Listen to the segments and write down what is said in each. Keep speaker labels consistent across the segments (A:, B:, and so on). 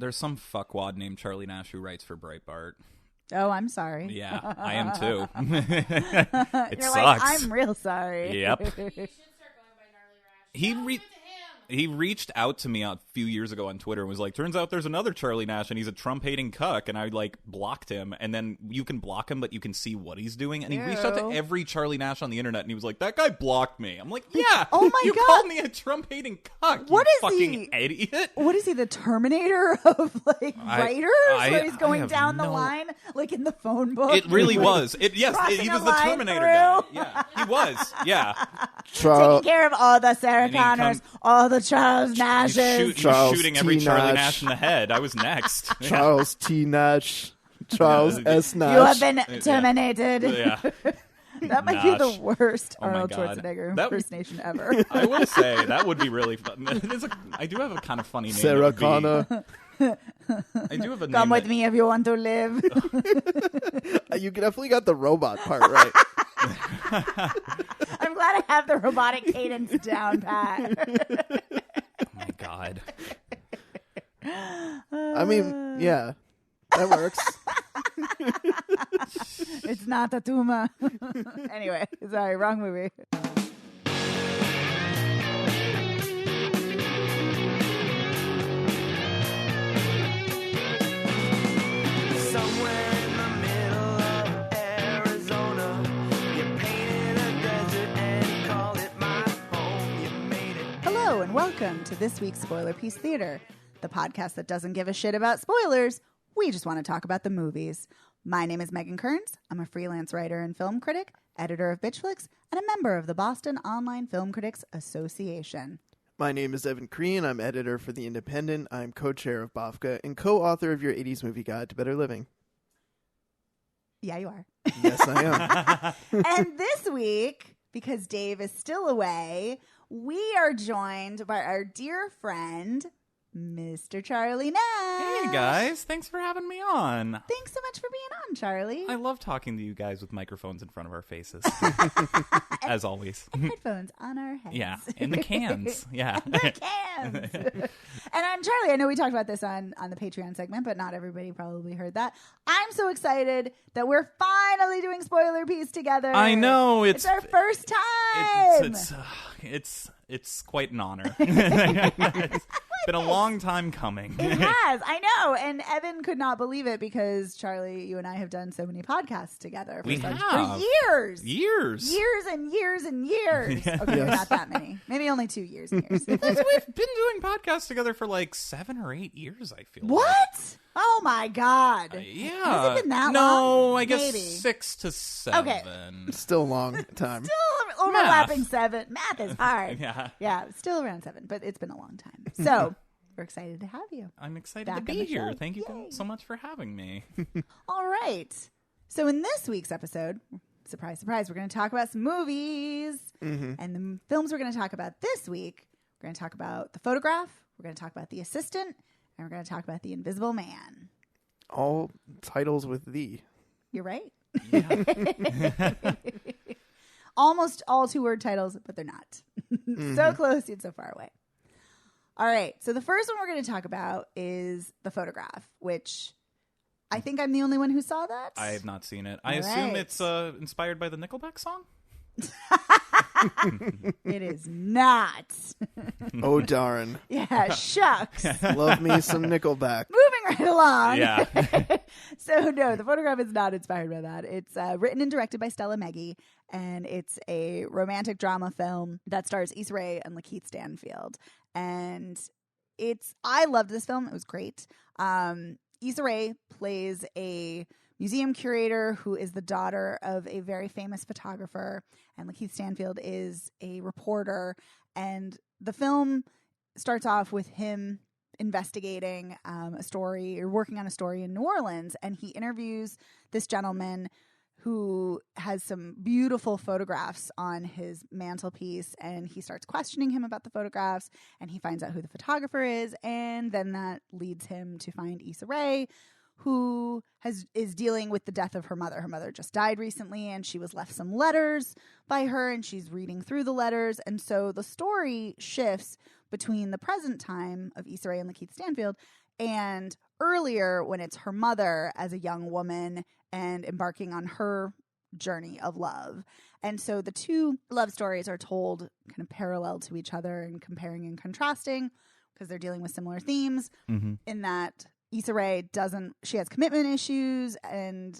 A: There's some fuckwad named Charlie Nash who writes for Breitbart.
B: Oh, I'm sorry.
A: Yeah, I am too. It
B: You're
A: sucks.
B: like, I'm real sorry.
A: Yep.
C: You should start going by gnarly rash.
A: He reached out to me a few years ago on Twitter and was like, turns out there's another Charlie Nash and he's a Trump-hating cuck. And I, blocked him. And then you can block him, but you can see what he's doing. And he reached out to every Charlie Nash on the internet and he was like, that guy blocked me. I'm like, yeah.
B: Oh my
A: you
B: God.
A: called me a Trump-hating cuck,
B: What
A: you
B: is
A: fucking
B: he?
A: idiot.
B: What is he, the Terminator of, writers? Where he's going down the line, in the phone book?
A: It really was. He was the Terminator guy. Yeah, he was. Yeah.
B: Taking care of all the Sarah Connors, all the Charles Nashes.
A: Shooting every Charlie Nash in the head. I was next.
D: Charles T. Nash. Charles S. Nash.
B: You have been terminated.
A: Yeah.
B: That might be the worst Arnold
A: God.
B: Schwarzenegger impersonation ever.
A: I will say, that would be really fun. I do have a kind of funny name.
D: Sarah Connor.
A: I do have a name.
B: Come with me if you want to live.
D: You definitely got the robot part right.
B: I'm glad I have the robotic cadence down pat.
A: Oh my God.
D: I mean, yeah, that works.
B: It's not a tumor. Anyway, sorry, wrong movie. Hello and welcome to this week's Spoiler Piece Theater, the podcast that doesn't give a shit about spoilers. We just want to talk about the movies. My name is Megan Kearns. I'm a freelance writer and film critic, editor of Bitchflix, and a member of the Boston Online Film Critics Association.
D: My name is Evan Crean. I'm editor for The Independent. I'm co-chair of BAFCA and co-author of your 80s movie guide to better living.
B: Yeah, you are.
D: Yes, I am.
B: And this week, because Dave is still away, we are joined by our dear friend, Mr. Charlie Nash.
A: Hey guys, thanks for having me on.
B: Thanks so much for being on, Charlie.
A: I love talking to you guys with microphones in front of our faces. As always.
B: And headphones on our heads.
A: Yeah, in the cans. Yeah.
B: The cans. And I'm Charlie. I know we talked about this on the Patreon segment, but not everybody probably heard that. I'm so excited that we're finally doing Spoiler Piece together.
A: I know.
B: It's our first time.
A: It's quite an honor. It's been a long time coming.
B: It has. I know. And Evan could not believe it because, Charlie, you and I have done so many podcasts together for years. Years and years and years.
A: Yeah.
B: Okay, not that many. Maybe only 2 years and years.
A: We've been doing podcasts together for 7 or 8 years, I feel.
B: What? Oh, my God.
A: Yeah.
B: Has it been that long?
A: No, I guess
B: Maybe.
A: 6 to 7.
B: Okay.
D: Still a long time.
B: Still overlapping 7. Math is hard.
A: Yeah.
B: Yeah, still around 7, but it's been a long time. So we're excited to have you.
A: I'm excited
B: Back
A: to
B: on
A: be
B: the
A: here.
B: show.
A: Thank you
B: Yay.
A: so much for having me.
B: All right. So in this week's episode, surprise, surprise, we're going to talk about some movies.
D: Mm-hmm.
B: And the films we're going to talk about this week, we're going to talk about The Photograph, we're going to talk about The Assistant, and we're going to talk about The Invisible Man.
D: All titles with "the."
B: You're right.
A: Yeah.
B: Almost all 2-word titles, but they're not. So close yet so far away. All right. So the first one we're going to talk about is The Photograph, which I think I'm the only one who saw that.
A: I have not seen it. I
B: All
A: assume
B: right.
A: it's inspired by the Nickelback song?
B: It is not.
D: Oh, darn.
B: Yeah, shucks.
D: Love me some Nickelback.
B: Moving right along.
A: Yeah.
B: So, no, The Photograph is not inspired by that. It's written and directed by Stella Meggy, and it's a romantic drama film that stars Issa Rae and Lakeith Stanfield. And I loved this film. It was great. Issa Rae plays a museum curator who is the daughter of a very famous photographer, and Lakeith Stanfield is a reporter. And the film starts off with him investigating a story or working on a story in New Orleans, and he interviews this gentleman who has some beautiful photographs on his mantelpiece, and he starts questioning him about the photographs, and he finds out who the photographer is, and then that leads him to find Issa Rae, who is dealing with the death of her mother. Her mother just died recently, and she was left some letters by her, and she's reading through the letters, and so the story shifts between the present time of Issa Rae and Lakeith Stanfield and earlier when it's her mother as a young woman and embarking on her journey of love. And so the two love stories are told kind of parallel to each other and comparing and contrasting because they're dealing with similar themes in that Issa Rae she has commitment issues, and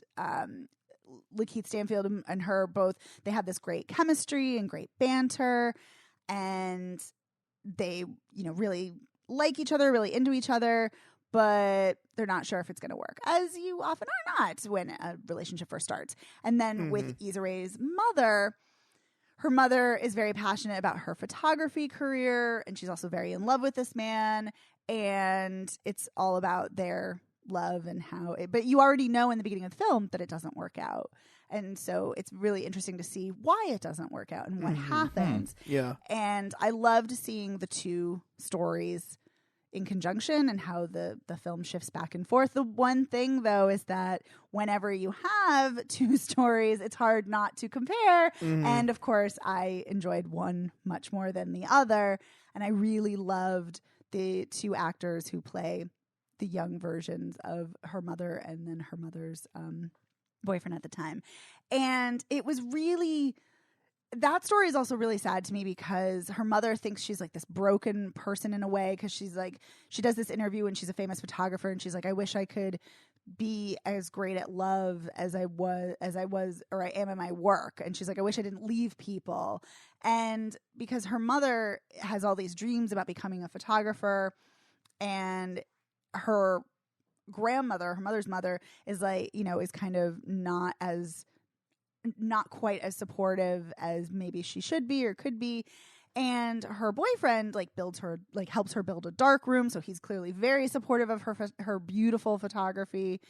B: Lakeith Stanfield and her both, they have this great chemistry and great banter, and they, really like each other, really into each other, but they're not sure if it's going to work, as you often are not when a relationship first starts. And then with Issa Rae's mother, her mother is very passionate about her photography career, and she's also very in love with this man, and it's all about their love and but you already know in the beginning of the film that it doesn't work out. And so it's really interesting to see why it doesn't work out and what happens.
D: Yeah.
B: And I loved seeing the two stories in conjunction and how the film shifts back and forth. The one thing, though, is that whenever you have two stories, it's hard not to compare. And, of course, I enjoyed one much more than the other. And I really loved the two actors who play the young versions of her mother and then her mother's boyfriend at the time. And it was really... That story is also really sad to me because her mother thinks she's like this broken person in a way, because she's like, she does this interview and she's a famous photographer and she's like, I wish I could be as great at love as I was or I am in my work. And she's like, I wish I didn't leave people. And because her mother has all these dreams about becoming a photographer, and her grandmother, her mother's mother, is like, is kind of not quite as supportive as maybe she should be or could be. And her boyfriend helps her build a dark room, so he's clearly very supportive of her beautiful photography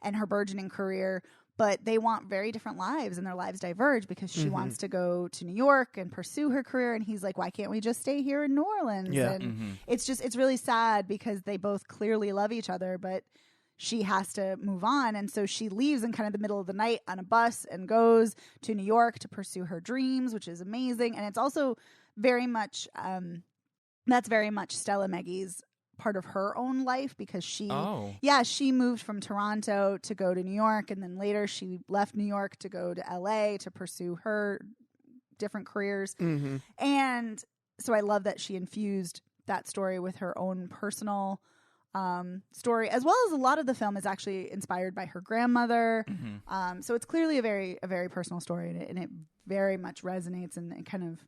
B: and her burgeoning career. But they want very different lives, and their lives diverge because she wants to go to New York and pursue her career, and he's like, why can't we just stay here in New Orleans?
D: Yeah.
B: And it's really sad because they both clearly love each other, but she has to move on. And so she leaves in kind of the middle of the night on a bus and goes to New York to pursue her dreams, which is amazing. And it's also very much, that's very much Stella Meggy's part of her own life, because she moved from Toronto to go to New York. And then later she left New York to go to LA to pursue her different careers. And so I love that she infused that story with her own personal story, as well as a lot of the film is actually inspired by her grandmother. So it's clearly a very personal story, and it very much resonates and it kind of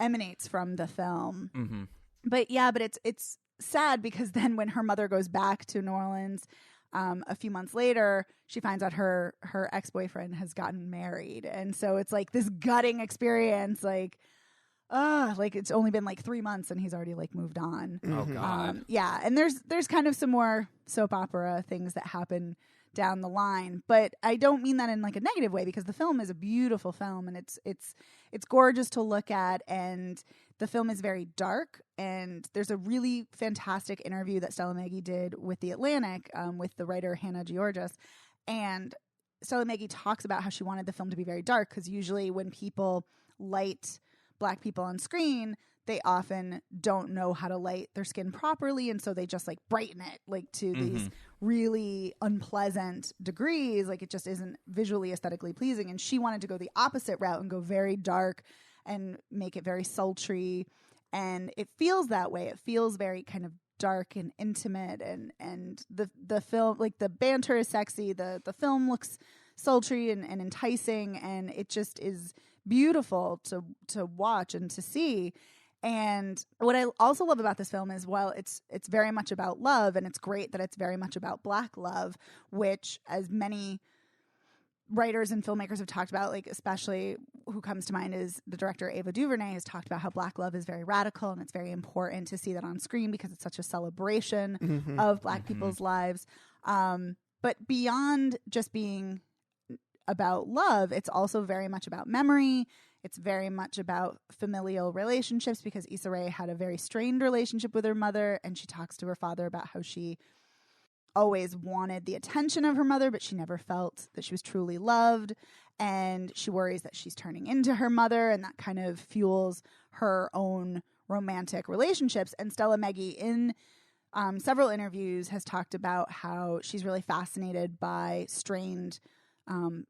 B: emanates from the film. But it's sad because then when her mother goes back to New Orleans a few months later, she finds out her ex-boyfriend has gotten married, and so it's like this gutting experience, like it's only been like 3 months and he's already like moved on.
A: Oh God.
B: Yeah. And there's kind of some more soap opera things that happen down the line, but I don't mean that in like a negative way, because the film is a beautiful film and it's gorgeous to look at, and the film is very dark. And there's a really fantastic interview that Stella Meggy did with The Atlantic, with the writer Hannah Georges, and Stella Meggy talks about how she wanted the film to be very dark, because usually when people light Black people on screen, they often don't know how to light their skin properly, and so they just like brighten it like to these really unpleasant degrees. Like it just isn't visually aesthetically pleasing, and she wanted to go the opposite route and go very dark and make it very sultry, and it feels that way. It feels very kind of dark and intimate, and the film, like the banter is sexy, the film looks sultry and enticing, and it just is beautiful to watch and to see. And what I also love about this film is, while it's very much about love, and it's great that it's very much about Black love, which, as many writers and filmmakers have talked about, like especially who comes to mind is the director Ava DuVernay, has talked about how Black love is very radical, and it's very important to see that on screen because it's such a celebration of Black people's lives. But beyond just being about love, it's also very much about memory. It's very much about familial relationships, because Issa Rae had a very strained relationship with her mother, and she talks to her father about how she always wanted the attention of her mother, but she never felt that she was truly loved, and she worries that she's turning into her mother, and that kind of fuels her own romantic relationships. And Stella Meggy, in several interviews has talked about how she's really fascinated by strained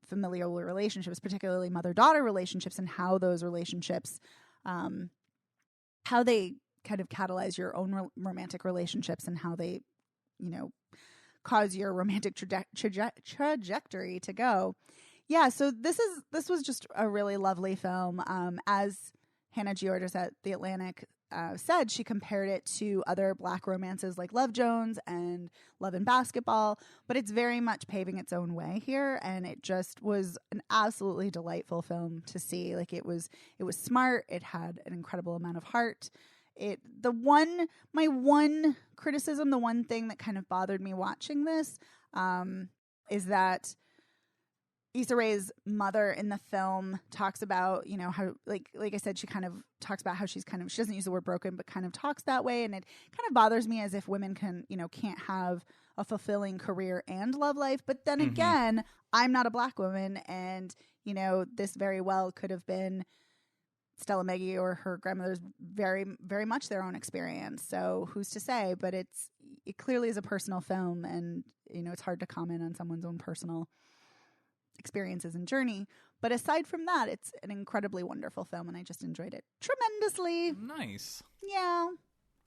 B: familial relationships, particularly mother-daughter relationships, and how those relationships, how they kind of catalyze your own romantic relationships, and how they, cause your romantic trajectory to go. Yeah, so this was just a really lovely film. As Hannah Giordis at The Atlantic said, she compared it to other Black romances like Love Jones and Love and Basketball, but it's very much paving its own way here, and it just was an absolutely delightful film to see. Like it was smart. It had an incredible amount of heart. My one criticism, the one thing that kind of bothered me watching this, is that Issa Rae's mother in the film talks about, how, like I said, she kind of talks about how she doesn't use the word broken, but kind of talks that way. And it kind of bothers me, as if women can't have a fulfilling career and love life. But then again, I'm not a Black woman, and, this very well could have been Stella Meggy or her grandmother's very, very much their own experience. So who's to say? But it clearly is a personal film, and, it's hard to comment on someone's own personal experiences and journey. But aside from that, it's an incredibly wonderful film, and I just enjoyed it tremendously.
A: Nice.
B: Yeah,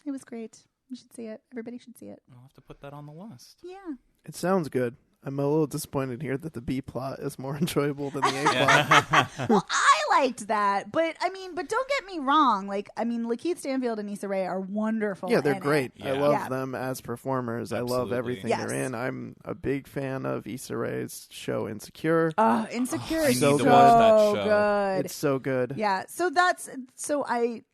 B: it was great. You should see it. Everybody should see it.
A: I'll have to put that on the list.
B: Yeah.
D: It sounds good. I'm a little disappointed here that the B plot is more enjoyable than the A plot.
B: Well, I liked that, but don't get me wrong. Lakeith Stanfield and Issa Rae are wonderful.
D: Yeah, they're great.
A: Yeah.
D: I love them as performers.
A: Absolutely.
D: I love everything they're in. I'm a big fan of Issa Rae's show Insecure.
B: Insecure is
D: so
B: so
D: good. Watch
A: that show.
B: good.
D: It's so good.
B: Yeah,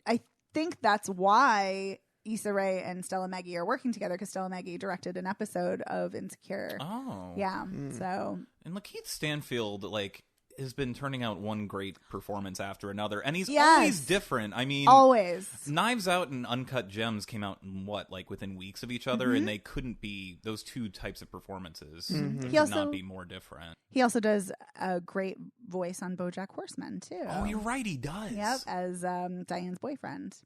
B: I think that's why Issa Rae and Stella Meggy are working together, because Stella Meggy directed an episode of Insecure.
A: Oh.
B: Yeah. So.
A: And Lakeith Stanfield, has been turning out one great performance after another. And he's always different. I mean,
B: always.
A: Knives Out and Uncut Gems came out in within weeks of each other, and they couldn't be those two types of performances. They could not be more different.
B: He also does a great voice on BoJack Horseman, too.
A: Oh, you're right. He does.
B: Yep, as Diane's boyfriend.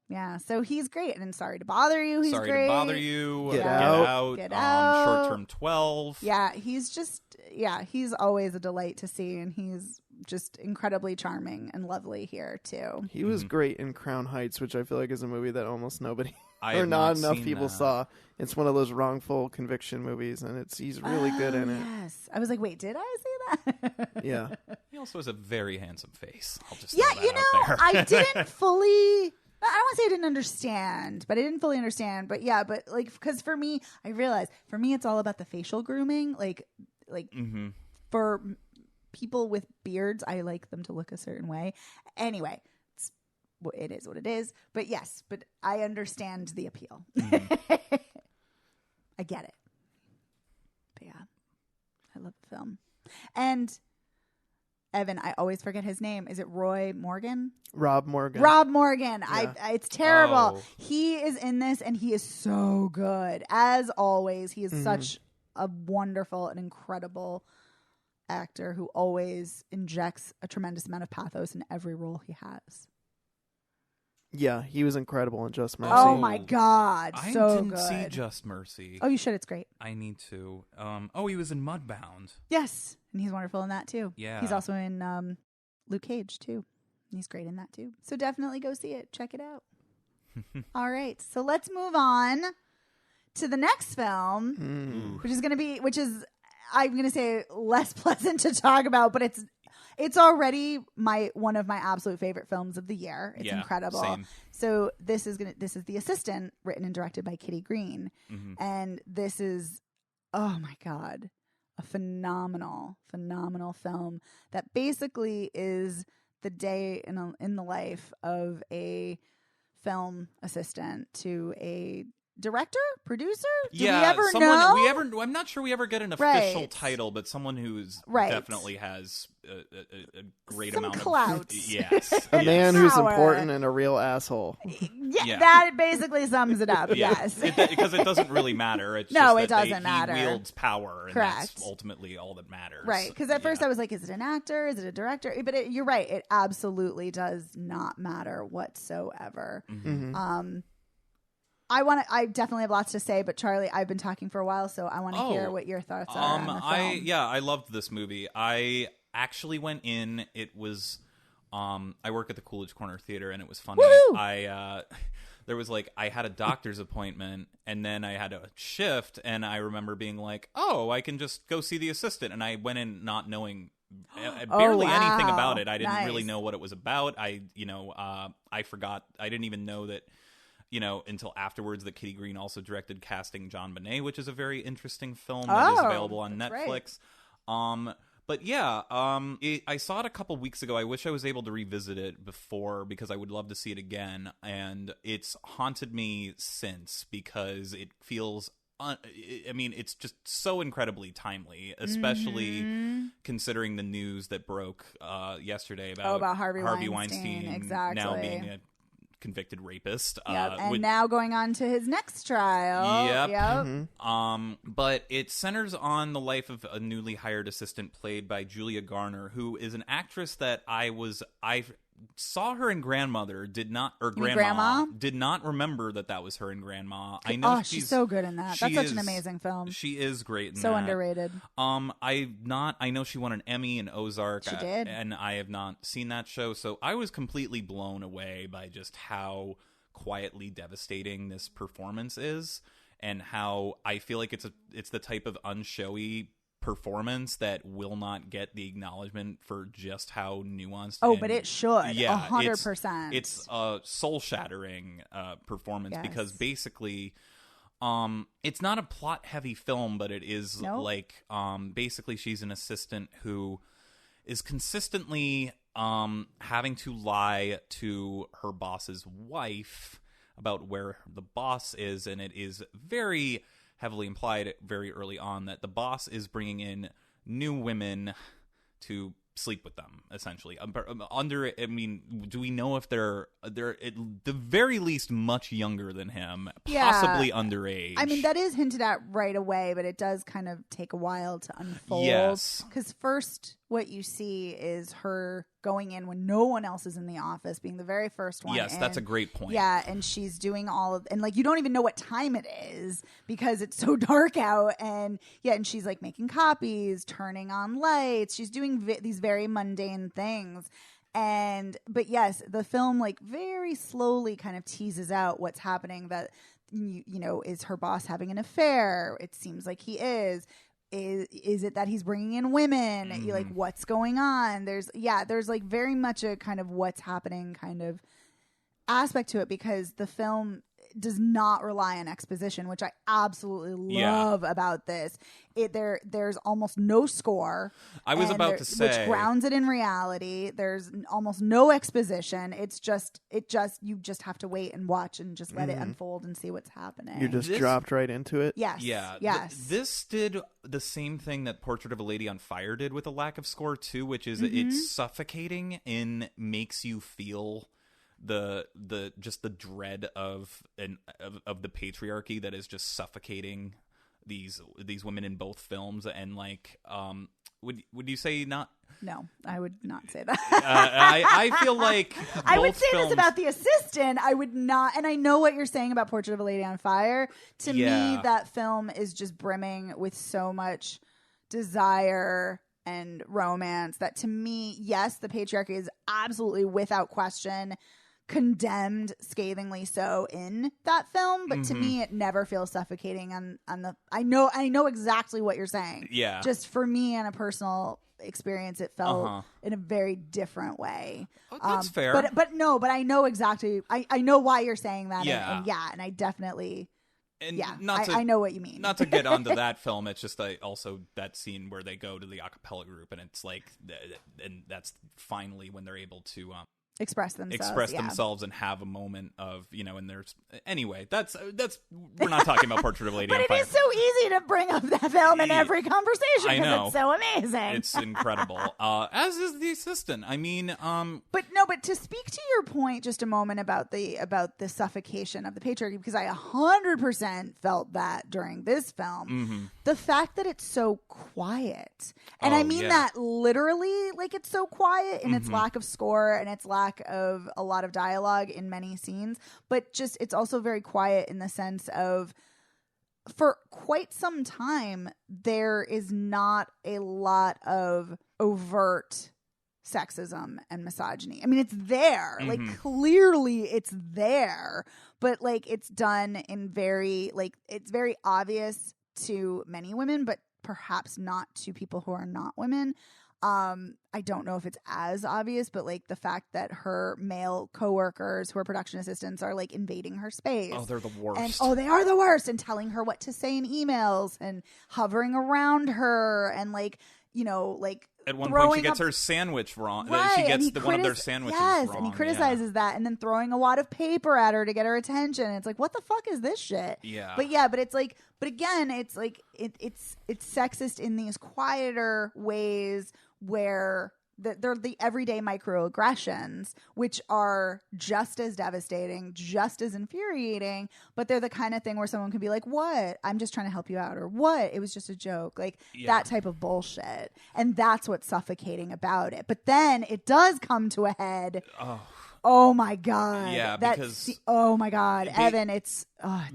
B: Yeah, so he's great. And Sorry to Bother You, he's
A: Sorry
B: great.
A: to Bother You.
D: Get Out.
B: Get Out.
A: Short Term 12.
B: Yeah, he's always a delight to see, and he's just incredibly charming and lovely here, too.
D: He was great in Crown Heights, which I feel like is a movie that almost nobody
A: I
D: or
A: have
D: not
A: not
D: enough
A: seen
D: people
A: that.
D: saw. It's one of those wrongful conviction movies, and he's really good in it.
B: Yes. I was like, wait, did I say that?
D: Yeah.
A: He also has a very handsome face. I'll just
B: Yeah,
A: throw that out there.
B: I didn't fully... I don't want to say I didn't understand, but I didn't fully understand. But yeah, because for me, I realized it's all about the facial grooming. For people with beards, I like them to look a certain way. Anyway, it is what it is. But yes, but I understand the appeal. I get it. But yeah, I love the film. And Evan, I always forget his name. Is it Roy Morgan?
D: Rob Morgan.
B: Rob Morgan.
D: Yeah.
B: It's terrible.
A: Oh.
B: He is in this, and he is so good. As always, he is such a wonderful and incredible actor who always injects a tremendous amount of pathos in every role he has.
D: Yeah, he was incredible in Just Mercy.
B: Oh my God,
A: I
B: so
A: didn't
B: good.
A: see Just Mercy.
B: Oh, you should. It's great.
A: I need to. He was in Mudbound.
B: Yes, and he's wonderful in that too.
A: Yeah.
B: He's also in Luke Cage too. And he's great in that too. So definitely go see it. Check it out. All right, so let's move on to the next film, which is I'm going to say less pleasant to talk about, but it's already one of my absolute favorite films of the year. It's incredible.
A: Same.
B: So this is The Assistant, written and directed by Kitty Green, and this is, oh my God, a phenomenal film that basically is the day in the life of a film assistant to a director, producer. Do we ever know?
A: I'm not sure we ever get an official
B: Right.
A: title, but someone who's
B: Right.
A: definitely has a great
B: Some
A: amount
B: clout.
A: of yes,
D: A man who's
B: Power.
D: important and a real asshole.
B: Yeah, that basically sums it up. Yes.
A: because it doesn't really matter. It's
B: No,
A: just
B: it
A: that
B: doesn't matter.
A: He wields power, and
B: Correct.
A: that's ultimately all that matters.
B: Right, because at first I was like, is it an actor? Is it a director? But you're right. It absolutely does not matter whatsoever. I definitely have lots to say, but Charlie, I've been talking for a while, so I want to hear what your thoughts are on the film.
A: I loved this movie. I actually went in. It was, I work at the Coolidge Corner Theater, and it was funny.
B: Woo-hoo!
A: There was I had a doctor's appointment, and then I had a shift, and I remember being like, oh, I can just go see the assistant, and I went in not knowing barely anything about it. I didn't really know what it was about. I forgot. I didn't even know that, until afterwards that Kitty Green also directed Casting John Bonet, which is a very interesting film that is available on Netflix. Right. But yeah, I saw it a couple weeks ago. I wish I was able to revisit it before because I would love to see it again. And it's haunted me since because it feels, it's just so incredibly timely, especially considering the news that broke yesterday about Harvey Weinstein
B: exactly.
A: now being a convicted rapist.
B: And now going on to his next trial.
A: Yep.
B: Mm-hmm.
A: But it centers on the life of a newly hired assistant played by Julia Garner, who is an actress that I saw her in Grandmother, Grandma did not remember that was her in Grandma. I know
B: she's so good in that. That's such an amazing film.
A: She is great in that.
B: So underrated.
A: I know she won an Emmy in Ozark.
B: She did.
A: And I have not seen that show, so I was completely blown away by just how quietly devastating this performance is, and how I feel like it's the type of unshowy performance that will not get the acknowledgement for just how nuanced.
B: But it should. Yeah, 100%.
A: It's a soul-shattering performance because basically, it's not a plot-heavy film, but it is basically she's an assistant who is consistently having to lie to her boss's wife about where the boss is, and it is very heavily implied very early on that the boss is bringing in new women to sleep with them, essentially. Do we know if they're at the very least much younger than him, possibly underage?
B: I mean, that is hinted at right away, but it does kind of take a while to unfold.
A: Yes.
B: Because first, what you see is her going in when no one else is in the office, being the very first one.
A: Yes, that's a great point.
B: Yeah, and she's doing and you don't even know what time it is because it's so dark out. And and she's making copies, turning on lights. She's doing these very mundane things. But yes, the film very slowly kind of teases out what's happening. That is her boss having an affair? It seems like he is. Is it that he's bringing in women?
A: Mm-hmm.
B: What's going on? There's very much a kind of what's happening kind of aspect to it, because the film does not rely on exposition, which I absolutely love about this. There's almost no score.
A: I was about to say,
B: which grounds it in reality. There's almost no exposition. You just have to wait and watch and just let it unfold and see what's happening.
D: You're just dropped right into it.
B: Yes.
A: Yeah.
B: Yes.
A: This did the same thing that Portrait of a Lady on Fire did with a lack of score too, which is it's suffocating and makes you feel the dread of the patriarchy that is just suffocating these women in both films. And would you say not?
B: No, I would not say that.
A: I feel like
B: I would say this about The Assistant. I would not, and I know what you're saying about Portrait of a Lady on Fire. To me, that film is just brimming with so much desire and romance that, to me, yes, the patriarchy is absolutely, without question, condemned scathingly so in that film, but to me it never feels suffocating on the I know exactly what you're saying.
A: Yeah.
B: Just for me, on a personal experience, it felt in a very different way.
A: Oh, that's fair.
B: But I know exactly I know why you're saying that.
A: Yeah.
B: And I definitely
A: I
B: know what you mean.
A: Not to get onto that film, it's just also that scene where they go to the a cappella group, and it's and that's finally when they're able to
B: express themselves
A: and have a moment of and there's that's we're not talking about Portrait of a Lady
B: but
A: on Fire.
B: It is so easy to bring up that film in every conversation
A: because
B: it's so amazing.
A: It's incredible. As is The Assistant. I mean,
B: but to speak to your point just a moment about the suffocation of the patriarchy, because I 100% felt that during this film. The fact that it's so quiet, and I mean that literally, it's so quiet in its lack of score and its lack lack of a lot of dialogue in many scenes, but just it's also very quiet in the sense of for quite some time there is not a lot of overt sexism and misogyny. I mean, it's there.
A: Mm-hmm.
B: Like, clearly it's there, but like it's done in very, like, it's very obvious to many women, but perhaps not to people who are not women. I don't know if it's as obvious, but like the fact that her male coworkers who are production assistants are like invading her space.
A: Oh, they're the worst.
B: And they are the worst, and telling her what to say in emails and hovering around her and like, you know, like
A: at one point she gets her sandwich wrong.
B: Right,
A: she gets one of their sandwiches wrong.
B: Yes, and he criticizes that and then throwing a wad of paper at her to get her attention. It's like, what the fuck is this shit?
A: Yeah.
B: But it's like, but again, it's like it's sexist in these quieter ways where they're the everyday microaggressions, which are just as devastating, just as infuriating, but they're the kind of thing where someone can be like, what? I'm just trying to help you out, or what? It was just a joke. Like that type of bullshit. And that's what's suffocating about it. But then it does come to a head. Oh my God.
A: Yeah, because
B: oh my God, Evan, it's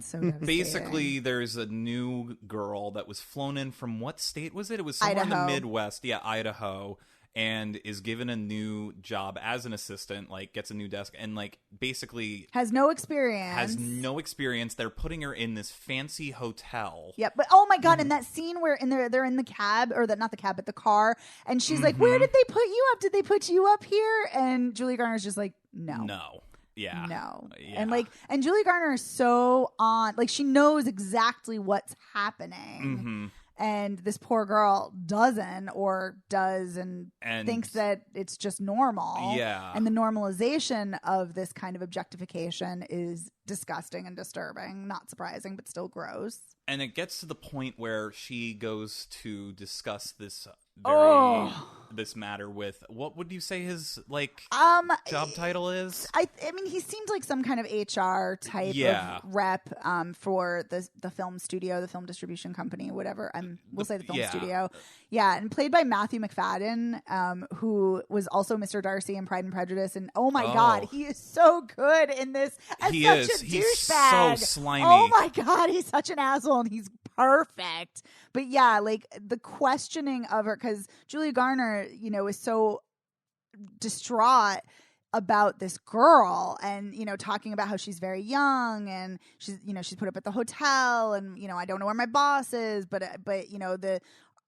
B: so devastating.
A: Basically, there's a new girl that was flown in from what state was it? It was somewhere in the Midwest. Yeah, Idaho. And is given a new job as an assistant, like gets a new desk, and like basically
B: has no experience.
A: They're putting her in this fancy hotel.
B: Yeah, but oh my God, in that scene where they're in the cab, or not the cab, but the car, and she's like, "Where did they put you up? Did they put you up here?" And Julia Garner's just like, "No,
A: yeah,
B: no."
A: Yeah.
B: And Julia Garner is so on, like she knows exactly what's happening.
A: Mm-hmm.
B: And this poor girl doesn't, or does, and thinks that it's just normal.
A: Yeah.
B: And the normalization of this kind of objectification is disgusting and disturbing. Not surprising, but still gross. And
A: it gets to the point where she goes to discuss this this matter with, what would you say his job title is?
B: I mean, he seemed like some kind of HR type of rep for the film studio, the film distribution company, whatever. We'll say the film studio. Yeah, and played by Matthew McFadden, who was also Mr. Darcy in Pride and Prejudice. And oh my God, he is so good in this. He's
A: so slimy.
B: Oh my God, he's such an asshole, and he's perfect. But yeah, like the questioning of her, because Julia Garner, you know, is so distraught about this girl, and you know, talking about how she's very young, and she's put up at the hotel, and I don't know where my boss is, but you know,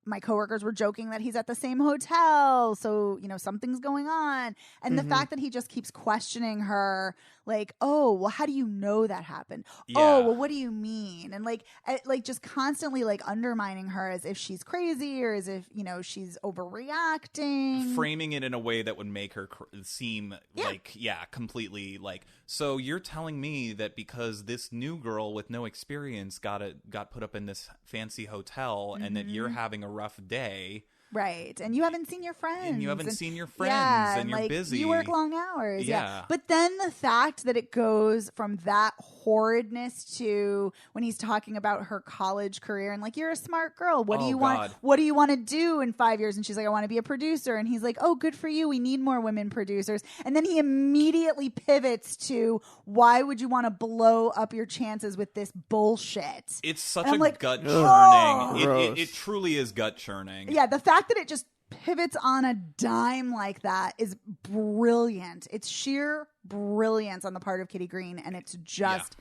B: my coworkers were joking that he's at the same hotel, so something's going on. And the fact that he just keeps questioning her, like, oh, well, how do you know that happened? Yeah. Oh, well, what do you mean? And like just constantly like undermining her as if she's crazy, or as if she's overreacting,
A: framing it in a way that would make her seem completely like. So you're telling me that because this new girl with no experience got put up in this fancy hotel, and that you're having a rough day, right? And you haven't seen your friends, and you're
B: like,
A: busy.
B: You work long hours, But then the fact that it goes from that horridness to when he's talking about her college career, and like, you're a smart girl. What do you want? What do you want to do in 5 years? And she's like, I want to be a producer. And he's like, oh, good for you. We need more women producers. And then he immediately pivots to, why would you want to blow up your chances with this bullshit?
A: It's such a gut churning. It truly is gut churning.
B: Yeah, the fact that it just pivots on a dime like that is brilliant. It's sheer brilliance on the part of Kitty Green, and it's just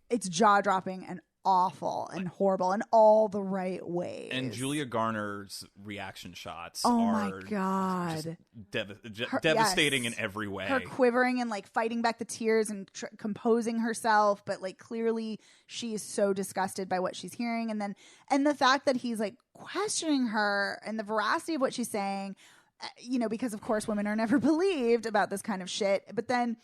B: it's jaw-dropping and awful and horrible in all the right ways.
A: And Julia Garner's reaction shots
B: are
A: my
B: God,
A: devastating in every way.
B: Her quivering and like fighting back the tears and composing herself, but like clearly she is so disgusted by what she's hearing. And the fact that he's like questioning her and the veracity of what she's saying, because of course women are never believed about this kind of shit. But then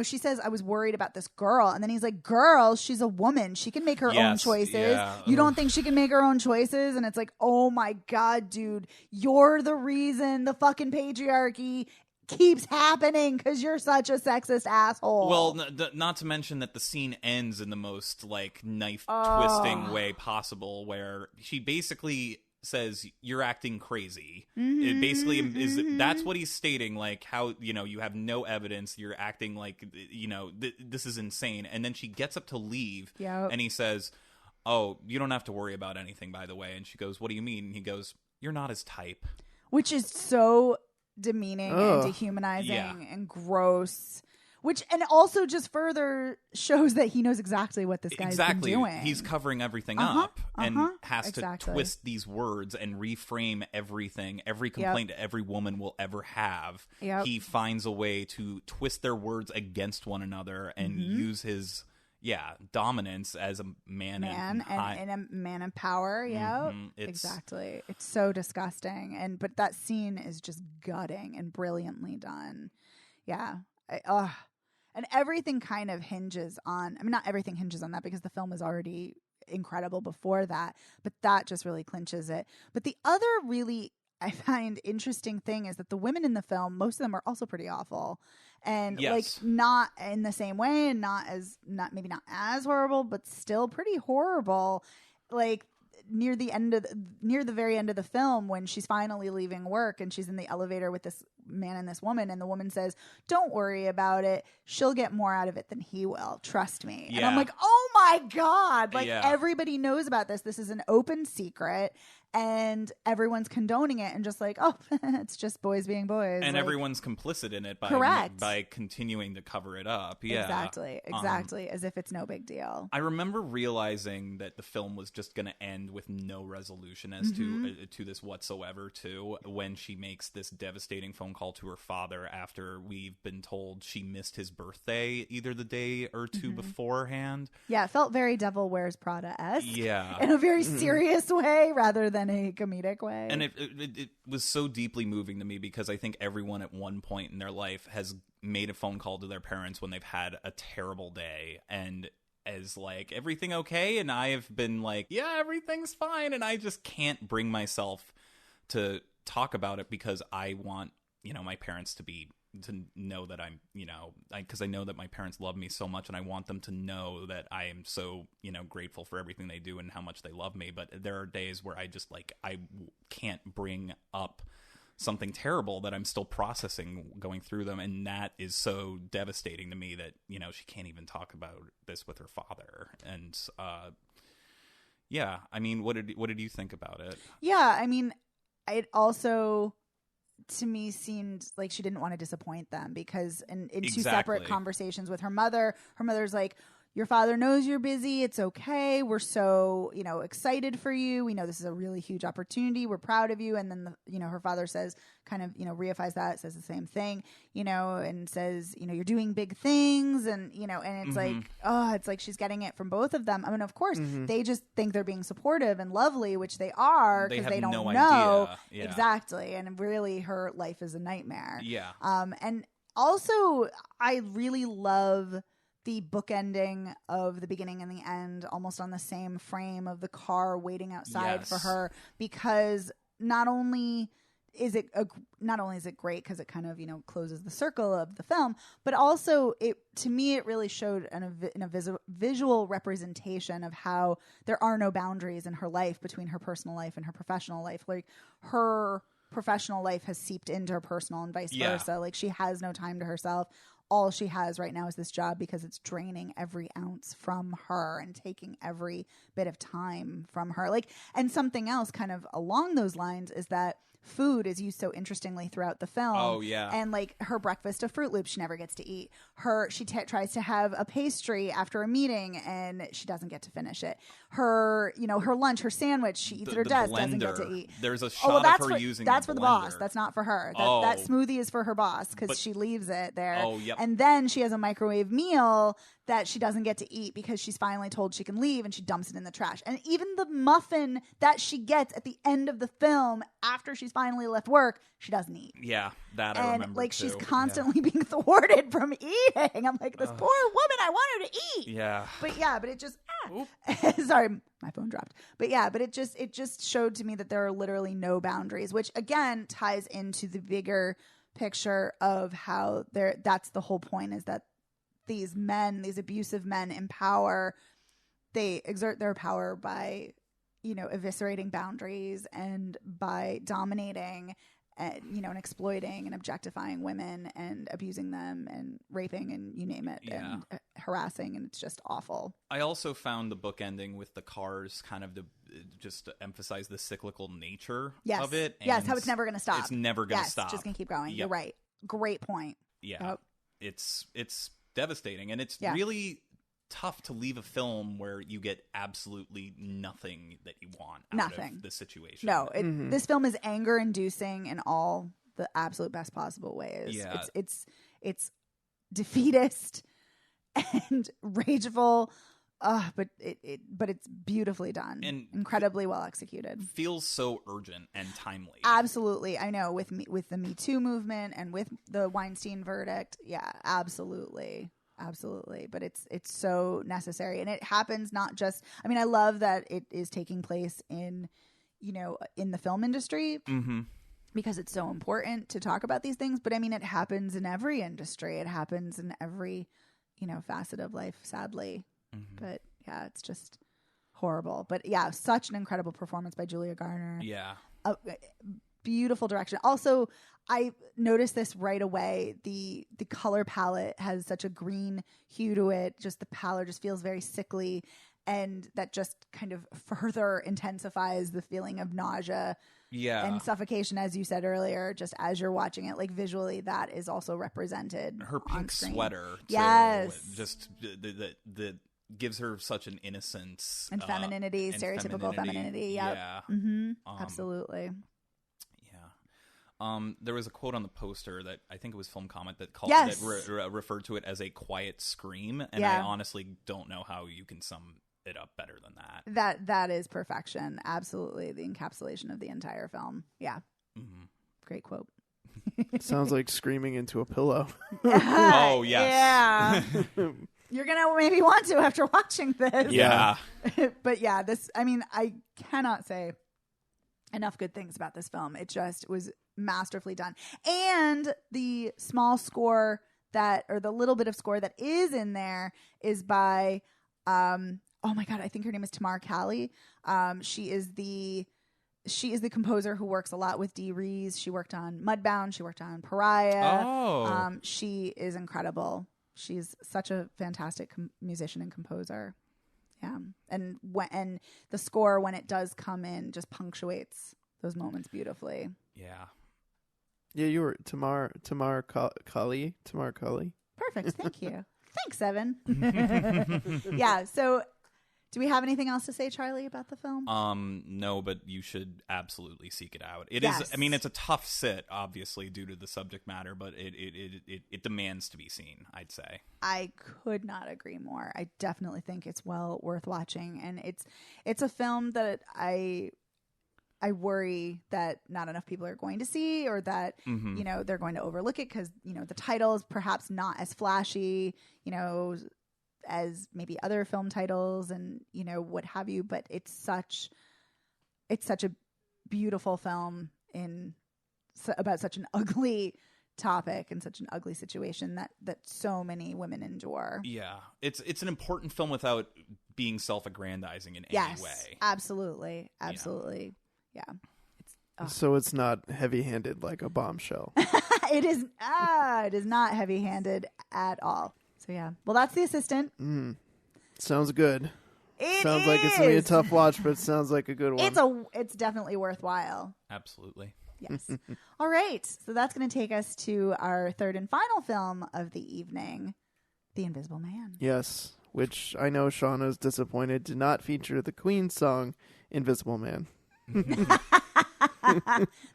B: she says, I was worried about this girl. And then he's like, girl, she's a woman. She can make her own choices. Yeah. You don't think she can make her own choices? And it's like, oh my God, dude, you're the reason the fucking patriarchy keeps happening, because you're such a sexist asshole.
A: Well, not to mention that the scene ends in the most like knife twisting way possible, where she basically says you're acting crazy. It basically is that's what he's stating, like how you have no evidence, you're acting like this is insane. And then she gets up to leave, and he says, "Oh, you don't have to worry about anything, by the way." And she goes, "What do you mean?" And he goes, "You're not his type,"
B: which is so demeaning and dehumanizing and gross. Which, and also just further shows that he knows exactly what this guy's been doing.
A: He's covering everything up and has to twist these words and reframe everything. Every complaint every woman will ever have. He finds a way to twist their words against one another and use his dominance as a man and a
B: man in power. Exactly. It's so disgusting. But that scene is just gutting and brilliantly done. And everything kind of hinges on, I mean, not everything hinges on that because the film is already incredible before that, but that just really clinches it. But the other really, I find interesting thing is that the women in the film, most of them are also pretty awful. And like not in the same way and maybe not as horrible, but still pretty horrible. Like near the very end of the film, when she's finally leaving work and she's in the elevator with this man and this woman, and the woman says, "Don't worry about it. She'll get more out of it than he will. Trust me." And I'm like, oh my God. Like everybody knows about this. This is an open secret. And everyone's condoning it and just like, oh, it's just boys being boys.
A: And
B: like,
A: everyone's complicit in it by continuing to cover it up. Yeah,
B: exactly. As if it's no big deal.
A: I remember realizing that the film was just going to end with no resolution as to this whatsoever, too, when she makes this devastating phone call to her father after we've been told she missed his birthday either the day or two beforehand.
B: Yeah, it felt very Devil Wears Prada-esque.
A: Yeah.
B: In a very serious way rather than a comedic way.
A: And it was so deeply moving to me because I think everyone at one point in their life has made a phone call to their parents when they've had a terrible day and is like, "Everything okay?" And I have been like, "Yeah, everything's fine." And I just can't bring myself to talk about it because I want, my parents to know that I'm, because I know that my parents love me so much and I want them to know that I am so, grateful for everything they do and how much they love me. But there are days where I just I can't bring up something terrible that I'm still processing going through them. And that is so devastating to me that, she can't even talk about this with her father. And, I mean, what did you think about it?
B: Yeah. I mean, it also, to me, seemed like she didn't want to disappoint them because in two separate conversations with her mother's like, "Your father knows you're busy. It's okay. We're so, excited for you. We know this is a really huge opportunity. We're proud of you." And then, her father says, kind of, reifies that, says the same thing, and says, "You're doing big things." And, and it's like, it's like she's getting it from both of them. I mean, of course, they just think they're being supportive and lovely, which they are because they don't know.
A: Idea. Yeah.
B: Exactly. And really her life is a nightmare.
A: Yeah.
B: And also I really love the bookending of the beginning and the end almost on the same frame of the car waiting outside for her, because not only is it great because it kind of closes the circle of the film, but also to me it really showed in a visual representation of how there are no boundaries in her life between her personal life and her professional life. Like her professional life has seeped into her personal and vice versa. Like she has no time to herself. All she has right now is this job because it's draining every ounce from her and taking every bit of time from her. Like, and something else kind of along those lines is that food is used so interestingly throughout the film.
A: Oh, yeah.
B: And like her breakfast of Fruit Loops, she never gets to eat. She tries to have a pastry after a meeting and she doesn't get to finish it. Her lunch, her sandwich, she eats at her desk, doesn't get to eat.
A: There's a shot of her using
B: that's
A: the
B: for the
A: blender.
B: boss. That's not for her. That smoothie is for her boss because she leaves it there.
A: Oh, yep.
B: And then she has a microwave meal that she doesn't get to eat because she's finally told she can leave, and she dumps it in the trash. And even the muffin that she gets at the end of the film after she's finally left work, she doesn't eat.
A: Yeah, that I remember
B: like
A: too.
B: She's constantly being thwarted from eating. I'm like, this poor woman, I want her to eat.
A: Yeah.
B: But it just sorry, my phone dropped. But it just showed to me that there are literally no boundaries, which again ties into the bigger picture of how that's the whole point, is that these men, these abusive men in power, they exert their power by eviscerating boundaries and by dominating and exploiting and objectifying women and abusing them and raping and you name it and harassing, and it's just awful.
A: I also found the book ending with the cars kind of just to emphasize the cyclical nature of it. And
B: yes, how it's never going to stop.
A: It's never going to stop.
B: It's just going to keep going. Yep. You're right. Great point.
A: Yeah. Yep. It's devastating, and it's really tough to leave a film where you get absolutely nothing that you want out of the situation.
B: No, this film is anger-inducing in all the absolute best possible ways.
A: Yeah.
B: It's defeatist and rageful, but it's beautifully done and incredibly well executed.
A: Feels so urgent and timely.
B: Absolutely, I know with the Me Too movement and with the Weinstein verdict. Yeah, absolutely. Absolutely. But it's so necessary. And it happens not just, I love that it is taking place in the film industry because it's so important to talk about these things. But it happens in every industry. It happens in every, facet of life, sadly. But yeah, it's just horrible. But yeah, such an incredible performance by Julia Garner.
A: Yeah.
B: Beautiful direction. Also, I noticed this right away. The color palette has such a green hue to it. Just the pallor just feels very sickly, and that just kind of further intensifies the feeling of nausea and suffocation, as you said earlier. Just as you're watching it, like visually, that is also represented.
A: Her pink sweater, too, just the gives her such an innocence
B: and femininity, stereotypical femininity. Yep.
A: Yeah,
B: absolutely.
A: There was a quote on the poster that I think it was Film Comment that called referred to it as a quiet scream, and I honestly don't know how you can sum it up better than that.
B: That is perfection. Absolutely, the encapsulation of the entire film. Yeah, great quote.
D: Sounds like screaming into a pillow.
A: Oh yes,
B: yeah. You're gonna maybe want to after watching this.
A: Yeah,
B: but yeah, this. I cannot say enough good things about this film. It just was masterfully done. And the small score or the little bit of score that is in there is by, oh my God, I think her name is Tamar Cali. She is the composer who works a lot with Dee Rees. She worked on Mudbound. She worked on Pariah.
A: Oh.
B: She is incredible. She's such a fantastic musician and composer. Yeah. And the score, when it does come in, just punctuates those moments beautifully.
A: Yeah.
D: Yeah, you were Tamar Kali.
B: Perfect. Thank you. Thanks, Evan. Yeah. So do we have anything else to say, Charlie, about the film?
A: No, but you should absolutely seek it out. It is. It's a tough sit, obviously, due to the subject matter, but it demands to be seen, I'd say.
B: I could not agree more. I definitely think it's well worth watching, and it's a film that I worry that not enough people are going to see, or that they're going to overlook it because the title is perhaps not as flashy, as maybe other film titles and what have you, but it's such a beautiful film about such an ugly topic and such an ugly situation that so many women endure.
A: Yeah, it's an important film without being self-aggrandizing in any way.
B: Absolutely. Yeah.
D: So it's not heavy-handed like a Bombshell.
B: It is not heavy-handed at all. So yeah. Well, that's The Assistant.
D: Sounds good.
B: Sounds
D: like it's gonna be a tough watch, but it sounds like a good one.
B: It's definitely worthwhile.
A: Absolutely.
B: Yes. All right. So that's going to take us to our third and final film of the evening, The Invisible Man.
D: Yes, which I know Shauna's disappointed did not feature the Queen song Invisible Man.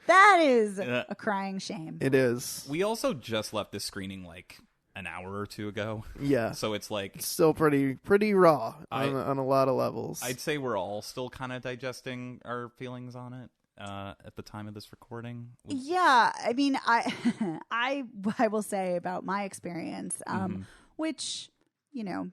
B: That is a crying shame.
D: It is.
A: We also just left this screening like an hour or two ago.
D: Yeah.
A: So it's like
D: it's still pretty raw on a lot of levels.
A: I'd say we're all still kind of digesting our feelings on it at the time of this recording.
B: Yeah. I mean, I will say about my experience, which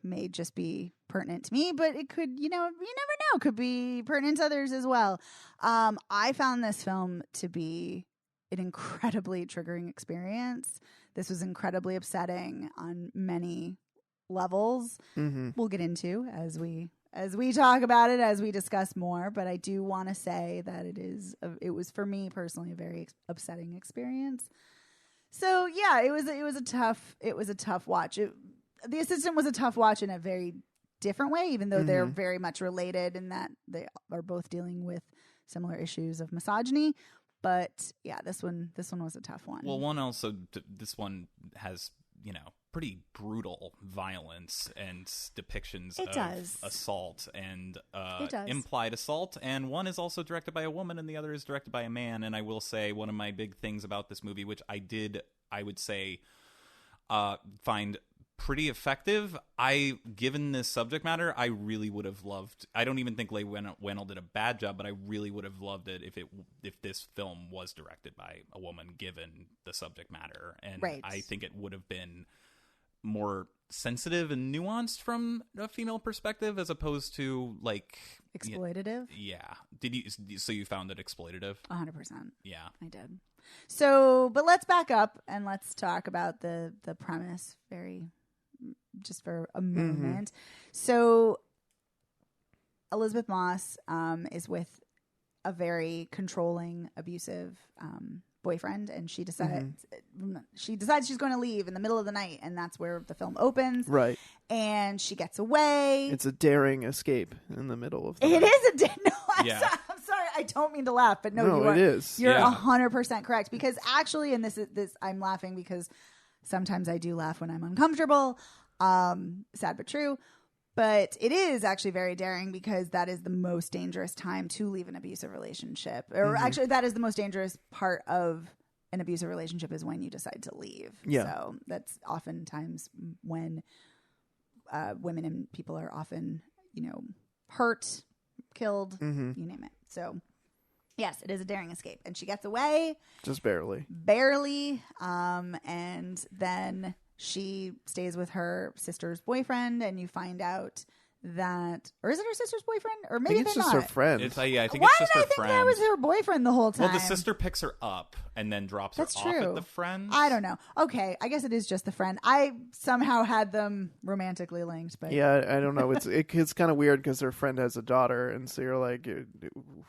B: may just be pertinent to me, but it could, you never know, could be pertinent to others as well. I found this film to be an incredibly triggering experience. This was incredibly upsetting on many levels. We'll get into as we as we talk about it, as we discuss more. But I do want to say that it was for me personally a very upsetting experience. So yeah, it was a tough watch. The Assistant was a tough watch in a very different way, even though they're very much related in that they are both dealing with similar issues of misogyny. But yeah, this one was a tough one.
A: Well, this one has, pretty brutal violence and depictions of assault and implied assault. And one is also directed by a woman and the other is directed by a man. And I will say one of my big things about this movie, which I would say, find pretty effective. Given this subject matter, I really would have loved. I don't even think Leigh Whannell did a bad job, but I really would have loved it if this film was directed by a woman, given the subject matter. And I think it would have been more sensitive and nuanced from a female perspective, as opposed to like
B: exploitative.
A: Yeah. So you found it exploitative?
B: 100%.
A: Yeah,
B: I did. So, but let's back up and let's talk about the premise just for a moment. So Elizabeth Moss is with a very controlling, abusive boyfriend, and she decides she's going to leave in the middle of the night, and that's where the film opens.
D: Right.
B: And she gets away.
D: It's a daring escape in the middle of the
B: night. It is a no. I'm sorry. I don't mean to laugh, but no,
D: it is.
B: You're 100% correct, because actually, and this I'm laughing because sometimes I do laugh when I'm uncomfortable. Sad but true. But it is actually very daring, because that is the most dangerous time to leave an abusive relationship. Or actually, that is the most dangerous part of an abusive relationship, is when you decide to leave.
D: Yeah.
B: So that's oftentimes when women and people are often, hurt, killed, you name it. So yes, it is a daring escape. And she gets away.
D: Just barely.
B: Barely. And then she stays with her sister's boyfriend, and you find out that, or is it her sister's boyfriend? Or maybe
D: it's
B: they're
D: just
B: not.
D: her friend.
A: I think it's just her friend.
B: Why did I think that was her boyfriend the whole time?
A: Well, the sister picks her up and then drops her off at the friend.
B: I don't know. Okay, I guess it is just the friend. I somehow had them romantically linked, but
D: yeah, I don't know. It's kind of weird because her friend has a daughter, and so you're like,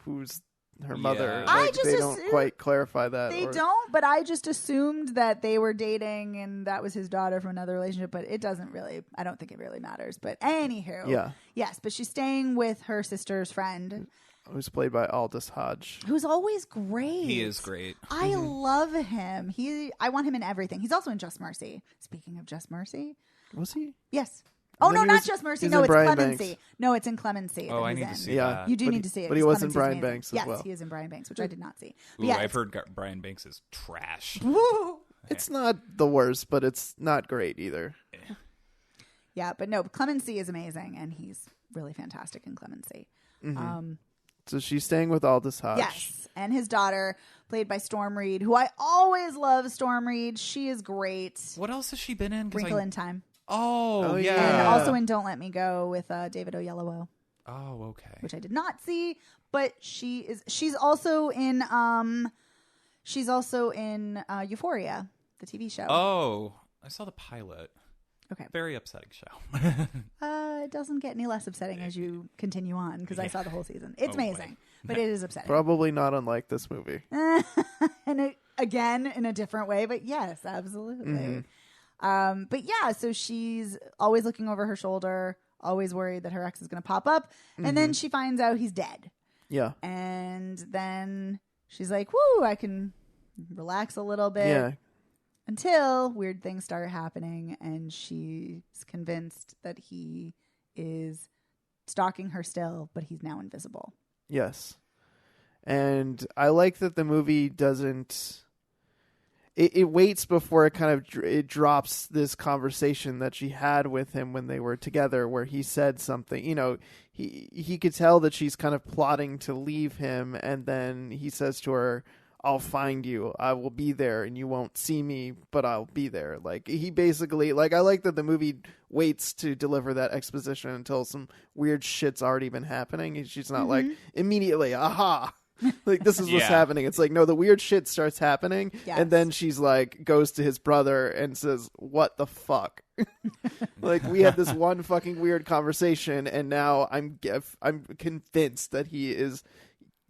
D: who's her mother?
A: Yeah.
D: Like, they don't quite clarify that.
B: They don't, but I just assumed that they were dating and that was his daughter from another relationship, but it doesn't really, I don't think it really matters. But anywho, yes, but she's staying with her sister's friend,
D: who's played by Aldous Hodge,
B: who's always great.
A: He is great.
B: I love him. I want him in everything. He's also in Just Mercy. Speaking of Just Mercy.
D: Was he?
B: Yes. Oh, no, not Just Mercy. No, it's Clemency.
D: Banks.
B: No, it's in Clemency.
A: Oh, I need to see that.
B: You do need to see it.
D: But he was in Brian Banks as well.
B: Yes, he is in Brian Banks, which I did not see.
A: Ooh, I've heard Brian Banks is trash.
B: Woo!
D: It's not the worst, but it's not great either.
B: Yeah, but no, Clemency is amazing, and he's really fantastic in Clemency.
D: So she's staying with Aldous Hodge.
B: Yes, and his daughter, played by Storm Reed, who I always love. Storm Reed, she is great.
A: What else has she been in?
B: Wrinkle in Time.
A: Oh, yeah.
B: And also in Don't Let Me Go with David Oyelowo.
A: Oh, okay.
B: Which I did not see, but she's also in Euphoria, the TV show.
A: Oh, I saw the pilot.
B: Okay.
A: Very upsetting show.
B: It doesn't get any less upsetting as you continue on, because I saw the whole season. It's amazing, but it is upsetting.
D: Probably not unlike this movie.
B: And again, in a different way, but yes, absolutely. But yeah, so she's always looking over her shoulder, always worried that her ex is going to pop up, and then she finds out he's dead.
D: Yeah.
B: And then she's like, whoo, I can relax a little bit.
D: Yeah.
B: Until weird things start happening, and she's convinced that he is stalking her still, but he's now invisible.
D: Yes. And I like that the movie doesn't... It waits before it drops this conversation that she had with him when they were together, where he said something. He could tell that she's kind of plotting to leave him, and then he says to her, I'll find you. I will be there, and you won't see me, but I'll be there. Like, he basically, I like that the movie waits to deliver that exposition until some weird shit's already been happening. She's not like, immediately, aha. Like, this is what's happening. It's like, no, the weird shit starts happening, and then she's like, goes to his brother and says, what the fuck? Like, we had this one fucking weird conversation, and now I'm convinced that he is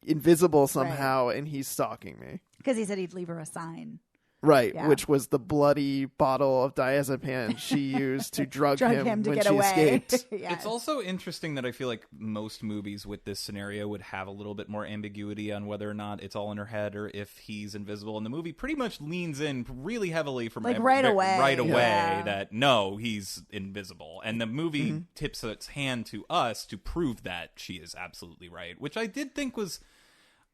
D: invisible somehow, and he's stalking me.
B: Because he said he'd leave her a sign.
D: Right,
B: Yeah.
D: which was the bloody bottle of diazepam she used to drug him
B: to
D: when
B: get
D: she
B: away.
D: escaped.
B: Yes.
A: It's also interesting that I feel like most movies with this scenario would have a little bit more ambiguity on whether or not it's all in her head or if he's invisible. And the movie pretty much leans in really heavily from
B: Like right away
A: that no, he's invisible. And the movie tips its hand to us to prove that she is absolutely right, which I did think was...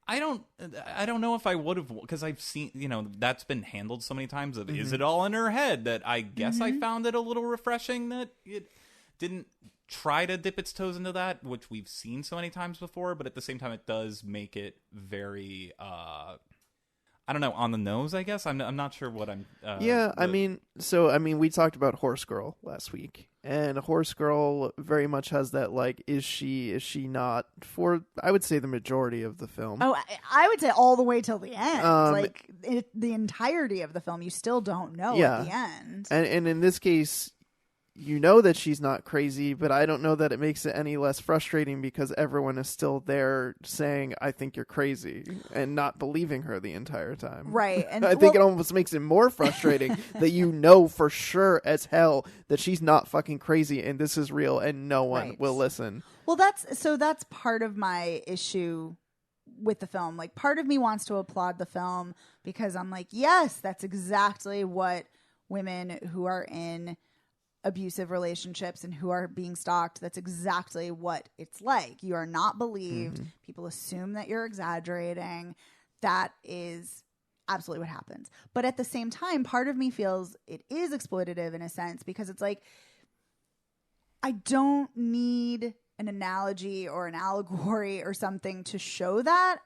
A: I don't know if I would have, because I've seen, that's been handled so many times of, is it all in her head, that I guess I found it a little refreshing that it didn't try to dip its toes into that, which we've seen so many times before, but at the same time it does make it very, I don't know, on the nose, I guess. I'm not sure what I'm...
D: I mean, we talked about Horse Girl last week, and Horse Girl very much has that, like, is she not, for, I would say, the majority of the film.
B: Oh, I would say all the way till the end. The entirety of the film, you still don't know at the end.
D: And in this case... You know that she's not crazy, but I don't know that it makes it any less frustrating because everyone is still there saying, I think you're crazy, and not believing her the entire time.
B: Right. And
D: I think it almost makes it more frustrating that you know for sure as hell that she's not fucking crazy and this is real and no one will listen.
B: Well, that's part of my issue with the film. Like, part of me wants to applaud the film because I'm like, yes, that's exactly what women who are in abusive relationships and who are being stalked, that's exactly what it's like. You are not believed. People assume that you're exaggerating. That is absolutely what happens. But at the same time, part of me feels it is exploitative in a sense because it's like, I don't need an analogy or an allegory or something to show that.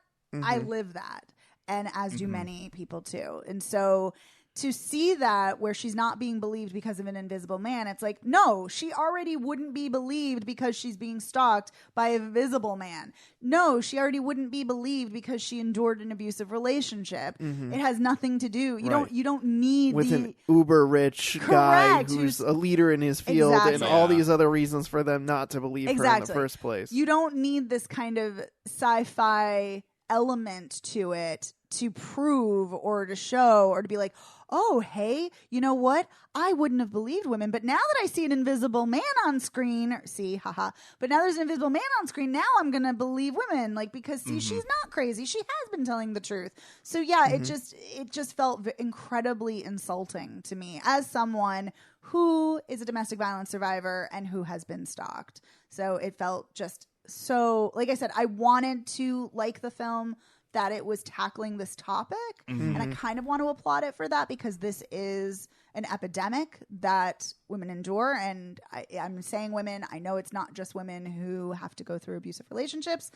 B: I live that. And as do many people too. And so to see that where she's not being believed because of an invisible man, it's like, no, she already wouldn't be believed because she's being stalked by a visible man. No, she already wouldn't be believed because she endured an abusive relationship. It has nothing to do. You don't need
D: with an uber rich guy who's a leader in his field and all these other reasons for them not to believe her in the first place.
B: You don't need this kind of sci-fi element to it to prove or to show or to be like, oh, hey, you know what? I wouldn't have believed women, but now that I see an invisible man on screen, but now there's an invisible man on screen, now I'm going to believe women, like, because see, she's not crazy. She has been telling the truth. So yeah, it just felt incredibly insulting to me as someone who is a domestic violence survivor and who has been stalked. So it felt just so, like I said, I wanted to like the film that it was tackling this topic. And I kind of want to applaud it for that because this is an epidemic that women endure. And I'm saying women, I know it's not just women who have to go through abusive relationships.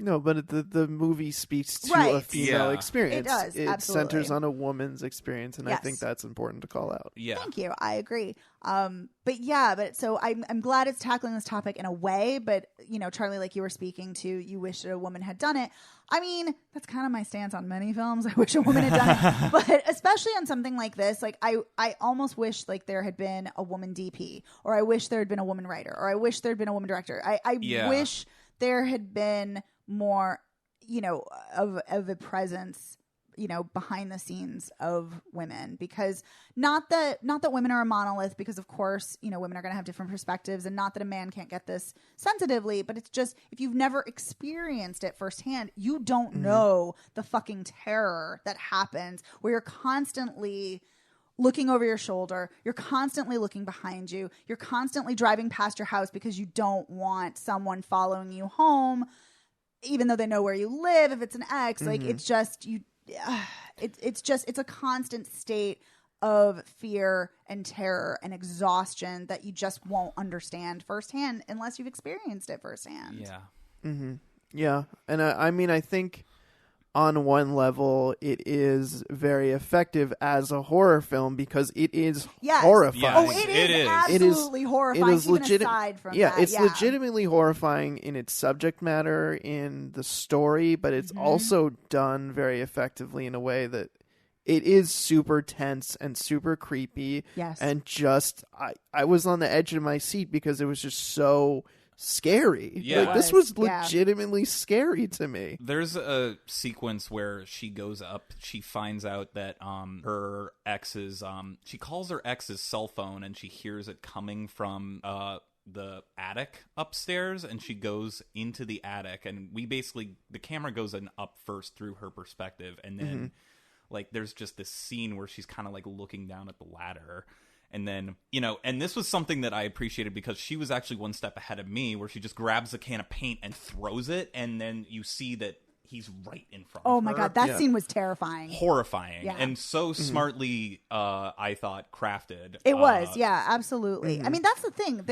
D: No, but the movie speaks to a female experience.
B: It does,
D: It
B: absolutely.
D: centers on a woman's experience, and I think that's important to call out.
A: Yeah.
B: Thank you. I agree. But so I'm glad it's tackling this topic in a way, but, Charlie, like you were speaking to, you wish that a woman had done it. I mean, that's kind of my stance on many films. I wish a woman had done it, but especially on something like this, like I almost wish like there had been a woman DP, or I wish there had been a woman writer, or I wish there had been a woman director. I wish there had been more, of a presence, behind the scenes of women, because not that women are a monolith, because of course, women are going to have different perspectives, and not that a man can't get this sensitively, but it's just, if you've never experienced it firsthand, you don't know the fucking terror that happens where you're constantly looking over your shoulder, you're constantly looking behind you, you're constantly driving past your house because you don't want someone following you home, even though they know where you live, if it's an ex. Like, it's just, it's a constant state of fear and terror and exhaustion that you just won't understand firsthand unless you've experienced it firsthand.
A: Yeah.
D: Yeah. And I mean, I think on one level, it is very effective as a horror film because it is horrifying.
A: Yes.
B: Oh, it is absolutely horrifying.
D: It is
B: even aside from that.
D: It's legitimately horrifying in its subject matter, in the story, but it's also done very effectively in a way that it is super tense and super creepy.
B: Yes.
D: And just, I was on the edge of my seat because it was just so scary.
A: Yeah.
D: Like, this was legitimately scary to me.
A: There's a sequence where she goes up, she finds out that her ex's she calls her ex's cell phone and she hears it coming from the attic upstairs, and she goes into the attic, and the camera goes up first through her perspective, and then like there's just this scene where she's kind of like looking down at the ladder. And then, and this was something that I appreciated because she was actually one step ahead of me, where she just grabs a can of paint and throws it, and then you see that he's right in front of her.
B: Oh my God, that scene was terrifying.
A: Horrifying. And so smartly, I thought, crafted.
B: It was, absolutely. I mean, that's the thing.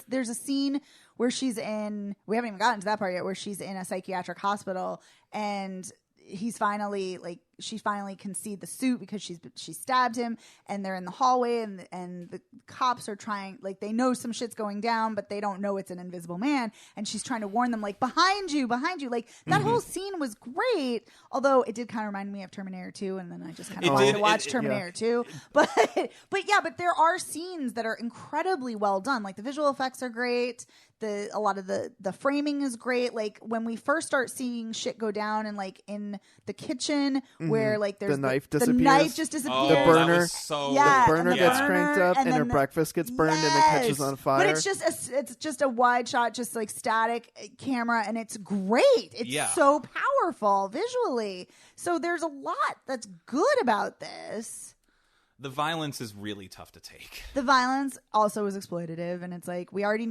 B: There's a scene where she's in, we haven't even gotten to that part yet, where she's in a psychiatric hospital, and he's finally she finally can see the suit because she stabbed him, and they're in the hallway, and the cops are trying, they know some shit's going down, but they don't know it's an invisible man, and she's trying to warn them, behind you, that whole scene was great, although it did kind of remind me of Terminator 2, and then I just kind of wanted to watch Terminator 2, but there are scenes that are incredibly well done. The visual effects are great, a lot of the framing is great. When we first start seeing shit go down, and in the kitchen where there's
D: the knife disappears.
B: The knife just disappears.
D: The burner,
A: the
D: burner gets cranked up, and her breakfast gets burned, and it catches on fire.
B: But it's just a wide shot, just static camera, and it's great. It's so powerful visually. So there's a lot that's good about this.
A: The violence is really tough to take.
B: The violence also is exploitative, and it's we already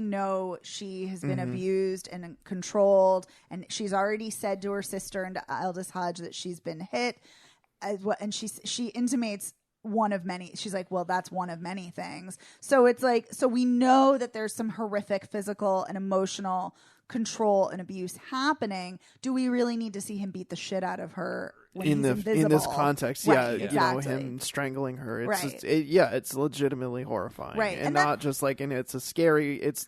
B: know she has been abused and controlled, and she's already said to her sister and to Aldous Hodge that she's been hit, and she intimates one of many. She's well, that's one of many things. So it's so we know that there's some horrific physical and emotional control and abuse happening. Do we really need to see him beat the shit out of her when he's invisible?
D: In this context?
B: Right,
D: exactly. Him strangling her. It's just, it's legitimately horrifying.
B: Right.
D: And not just it's a scary, it's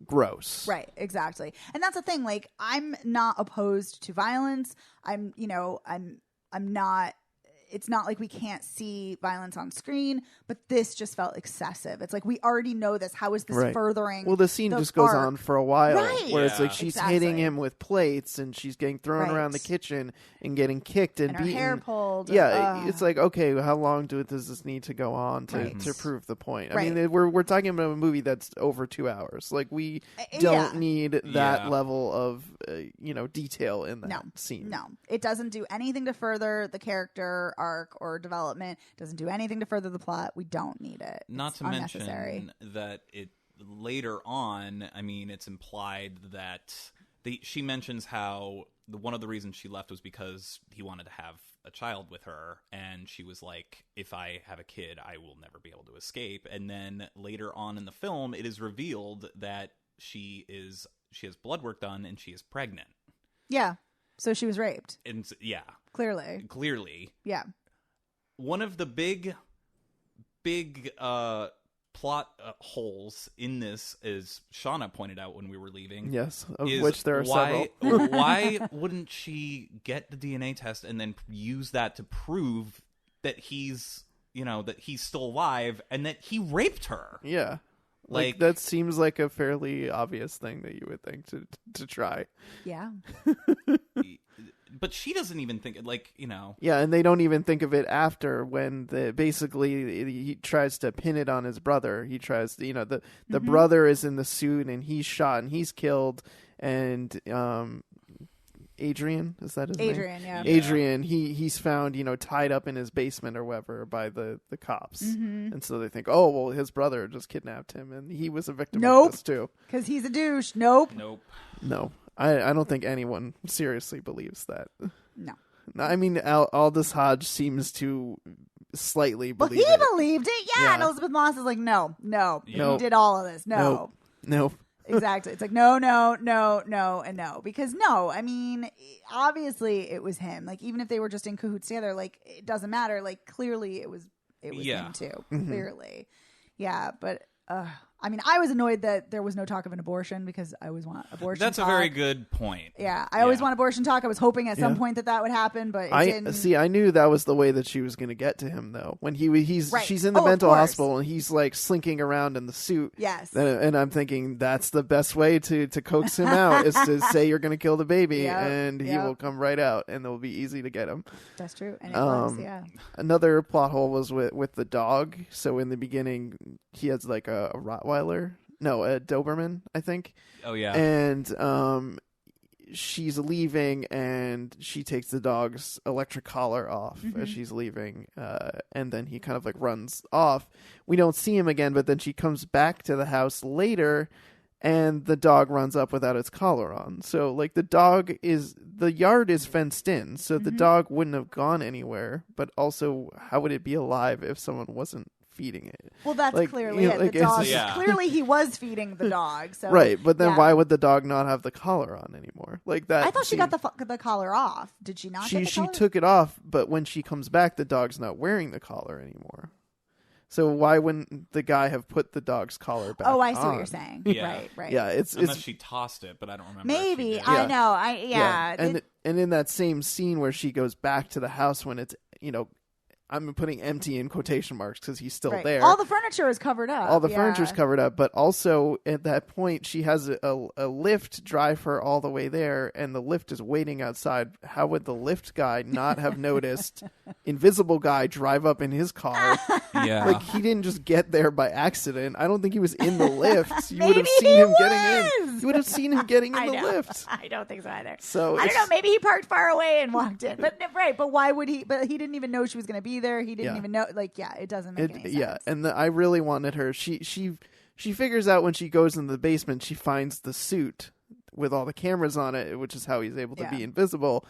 D: gross.
B: Right, exactly. And that's the thing, I'm not opposed to violence. I'm not, it's not we can't see violence on screen, but this just felt excessive. It's we already know this. How is this furthering?
D: Well, the scene just goes on for a while, where it's she's hitting him with plates, and she's getting thrown around the kitchen and getting kicked and beaten.
B: Her hair pulled.
D: Yeah, it's okay, how long does this need to go on to prove the point? I mean, we're talking about a movie that's over 2 hours. We don't need that level of detail in that scene.
B: No, it doesn't do anything to further the character arc or development. Doesn't do anything to further the plot. We don't need it.
A: Not to mention that it later on, I mean, it's implied that she mentions how one of the reasons she left was because he wanted to have a child with her, and she was if I have a kid, I will never be able to escape. And then later on in the film, it is revealed that she has blood work done, and she is pregnant.
B: Yeah. So she was raped.
A: And
B: Clearly. Yeah.
A: One of the big plot holes in this, as Shauna pointed out when we were leaving.
D: Yes, of which there are several.
A: Why wouldn't she get the DNA test and then use that to prove that he's still alive and that he raped her?
D: Yeah. That seems like a fairly obvious thing that you would think to try.
B: Yeah.
A: But she doesn't even think
D: Yeah, and they don't even think of it after, when basically he tries to pin it on his brother. He tries to, the brother is in the suit, and he's shot and he's killed, and Adrian, is that his name?
B: Adrian, yeah.
D: Adrian, he's found, tied up in his basement or whatever by the cops. And so they think, oh, well, his brother just kidnapped him, and he was a victim of this too.
B: Because he's a douche. Nope.
D: No. I don't think anyone seriously believes that.
B: No.
D: I mean, Aldous Hodge seems to slightly believe it.
B: Well, he believed it, yeah. And Elizabeth Moss is no. He did all of this. No.
D: Nope.
B: Exactly. It's like, no, no, no, no, and no. Because no, I mean, obviously it was him. Like, even if they were just in cahoots together, like, it doesn't matter. Like, clearly it was him too. Clearly. Yeah, but I mean, I was annoyed that there was no talk of an abortion because I always want abortion
A: That's
B: talk.
A: A very good point.
B: Yeah, I always want abortion talk. I was hoping at some point that would happen, but it didn't.
D: See, I knew that was the way that she was going to get to him, though. When she's in the mental hospital and he's like slinking around in the suit.
B: Yes.
D: And I'm thinking that's the best way to coax him out is to say you're going to kill the baby and he will come right out and it will be easy to get him.
B: That's true. And it was, yeah.
D: Another plot hole was with the dog. So in the beginning, he has like a Rottweiler. No, a Doberman, I think.
A: Oh, yeah.
D: And she's leaving, and she takes the dog's electric collar off as she's leaving. And then he kind of like runs off. We don't see him again, but then she comes back to the house later, and the dog runs up without its collar on. So, like, the yard is fenced in, so the dog wouldn't have gone anywhere. But also, how would it be alive if someone wasn't feeding it?
B: Well, that's clearly it.
D: Like,
B: the dog. Clearly, he was feeding the dog. So
D: right, but then why would the dog not have the collar on anymore? Like that.
B: I thought she got the collar off. Did she not?
D: She took it off, but when she comes back, the dog's not wearing the collar anymore. So why wouldn't the guy have put the dog's collar back?
B: Oh, I see what you're saying.
A: Yeah.
B: Right.
D: Yeah,
A: unless she tossed it, but I don't remember.
B: Maybe I know.
D: And in that same scene where she goes back to the house when it's I'm putting empty in quotation marks because he's still there.
B: All the furniture is covered up.
D: All the furniture's covered up, but also at that point she has a lift drive her all the way there, and the lift is waiting outside. How would the lift guy not have noticed invisible guy drive up in his car?
A: Yeah,
D: like he didn't just get there by accident. I don't think he was in the lift. You would have seen him getting in. You would have seen him getting in the lift.
B: I don't think so either.
D: So
B: I don't know. Maybe he parked far away and walked in. But why would he? But he didn't even know she was going to be there. He didn't even know. Like, it doesn't make any sense.
D: Yeah, and I really wanted her. She figures out when she goes in the basement, she finds the suit with all the cameras on it, which is how he's able to be invisible.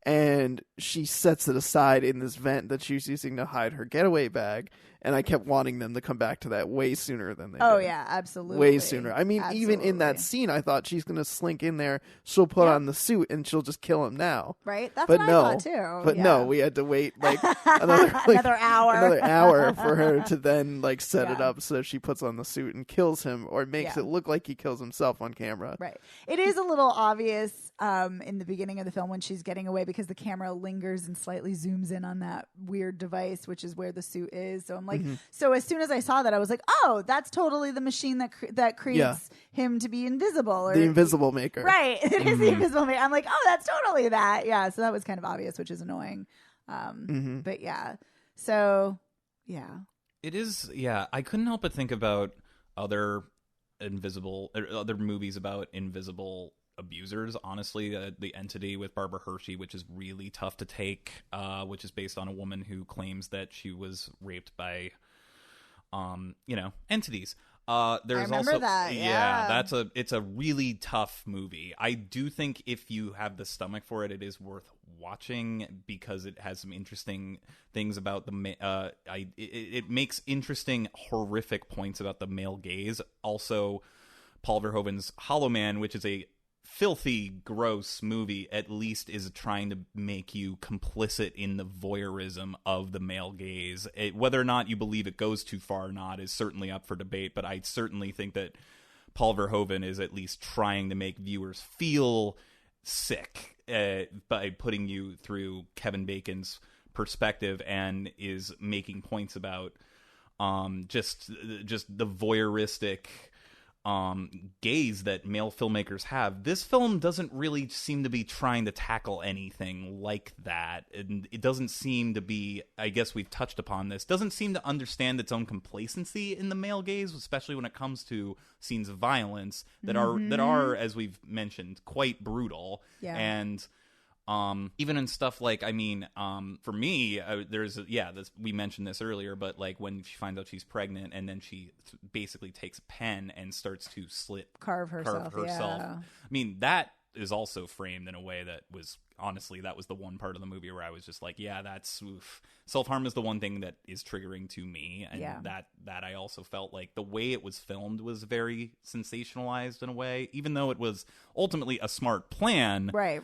D: And she sets it aside in this vent that she's using to hide her getaway bag. And I kept wanting them to come back to that way sooner than they did.
B: Oh, yeah, absolutely.
D: Way sooner. I mean, even in that scene, I thought she's going to slink in there, she'll put on the suit, and she'll just kill him now.
B: Right? That's what I thought, too.
D: But no, we had to wait like another
B: hour.
D: Another hour for her to then like set it up so she puts on the suit and kills him, or makes it look like he kills himself on camera.
B: Right. It is a little obvious in the beginning of the film when she's getting away because the camera lingers and slightly zooms in on that weird device, which is where the suit is. So I'm like, so as soon as I saw that, I was like, oh, that's totally the machine that creates him to be invisible. Or
D: the invisible maker.
B: Right. It is the invisible maker. I'm like, oh, that's totally that. Yeah. So that was kind of obvious, which is annoying. But yeah. So, yeah.
A: It is, I couldn't help but think about other movies about invisible abusers. Honestly, the Entity with Barbara Hershey, which is really tough to take, which is based on a woman who claims that she was raped by entities. There's
B: I remember that.
A: It's a really tough movie. I do think if you have the stomach for it, it is worth watching because it has some interesting things about it makes interesting, horrific points about the male gaze. Also, Paul Verhoeven's Hollow Man, which is a filthy, gross movie, at least is trying to make you complicit in the voyeurism of the male gaze. Whether or not you believe it goes too far or not is certainly up for debate, but I certainly think that Paul Verhoeven is at least trying to make viewers feel sick by putting you through Kevin Bacon's perspective, and is making points about just the voyeuristic gaze that male filmmakers have. This film doesn't really seem to be trying to tackle anything like that, and it doesn't seem to be, I guess we've touched upon this, doesn't seem to understand its own complacency in the male gaze, especially when it comes to scenes of violence that are, as we've mentioned, quite brutal. And even in stuff like, for me, we mentioned this earlier, but like when she finds out she's pregnant and then she basically takes a pen and starts to carve herself. I mean, that is also framed in a way that was, honestly, that was the one part of the movie where I was just like, yeah, that's oof. Self-harm is the one thing that is triggering to me, and that I also felt like the way it was filmed was very sensationalized in a way, even though it was ultimately a smart plan.
B: Right.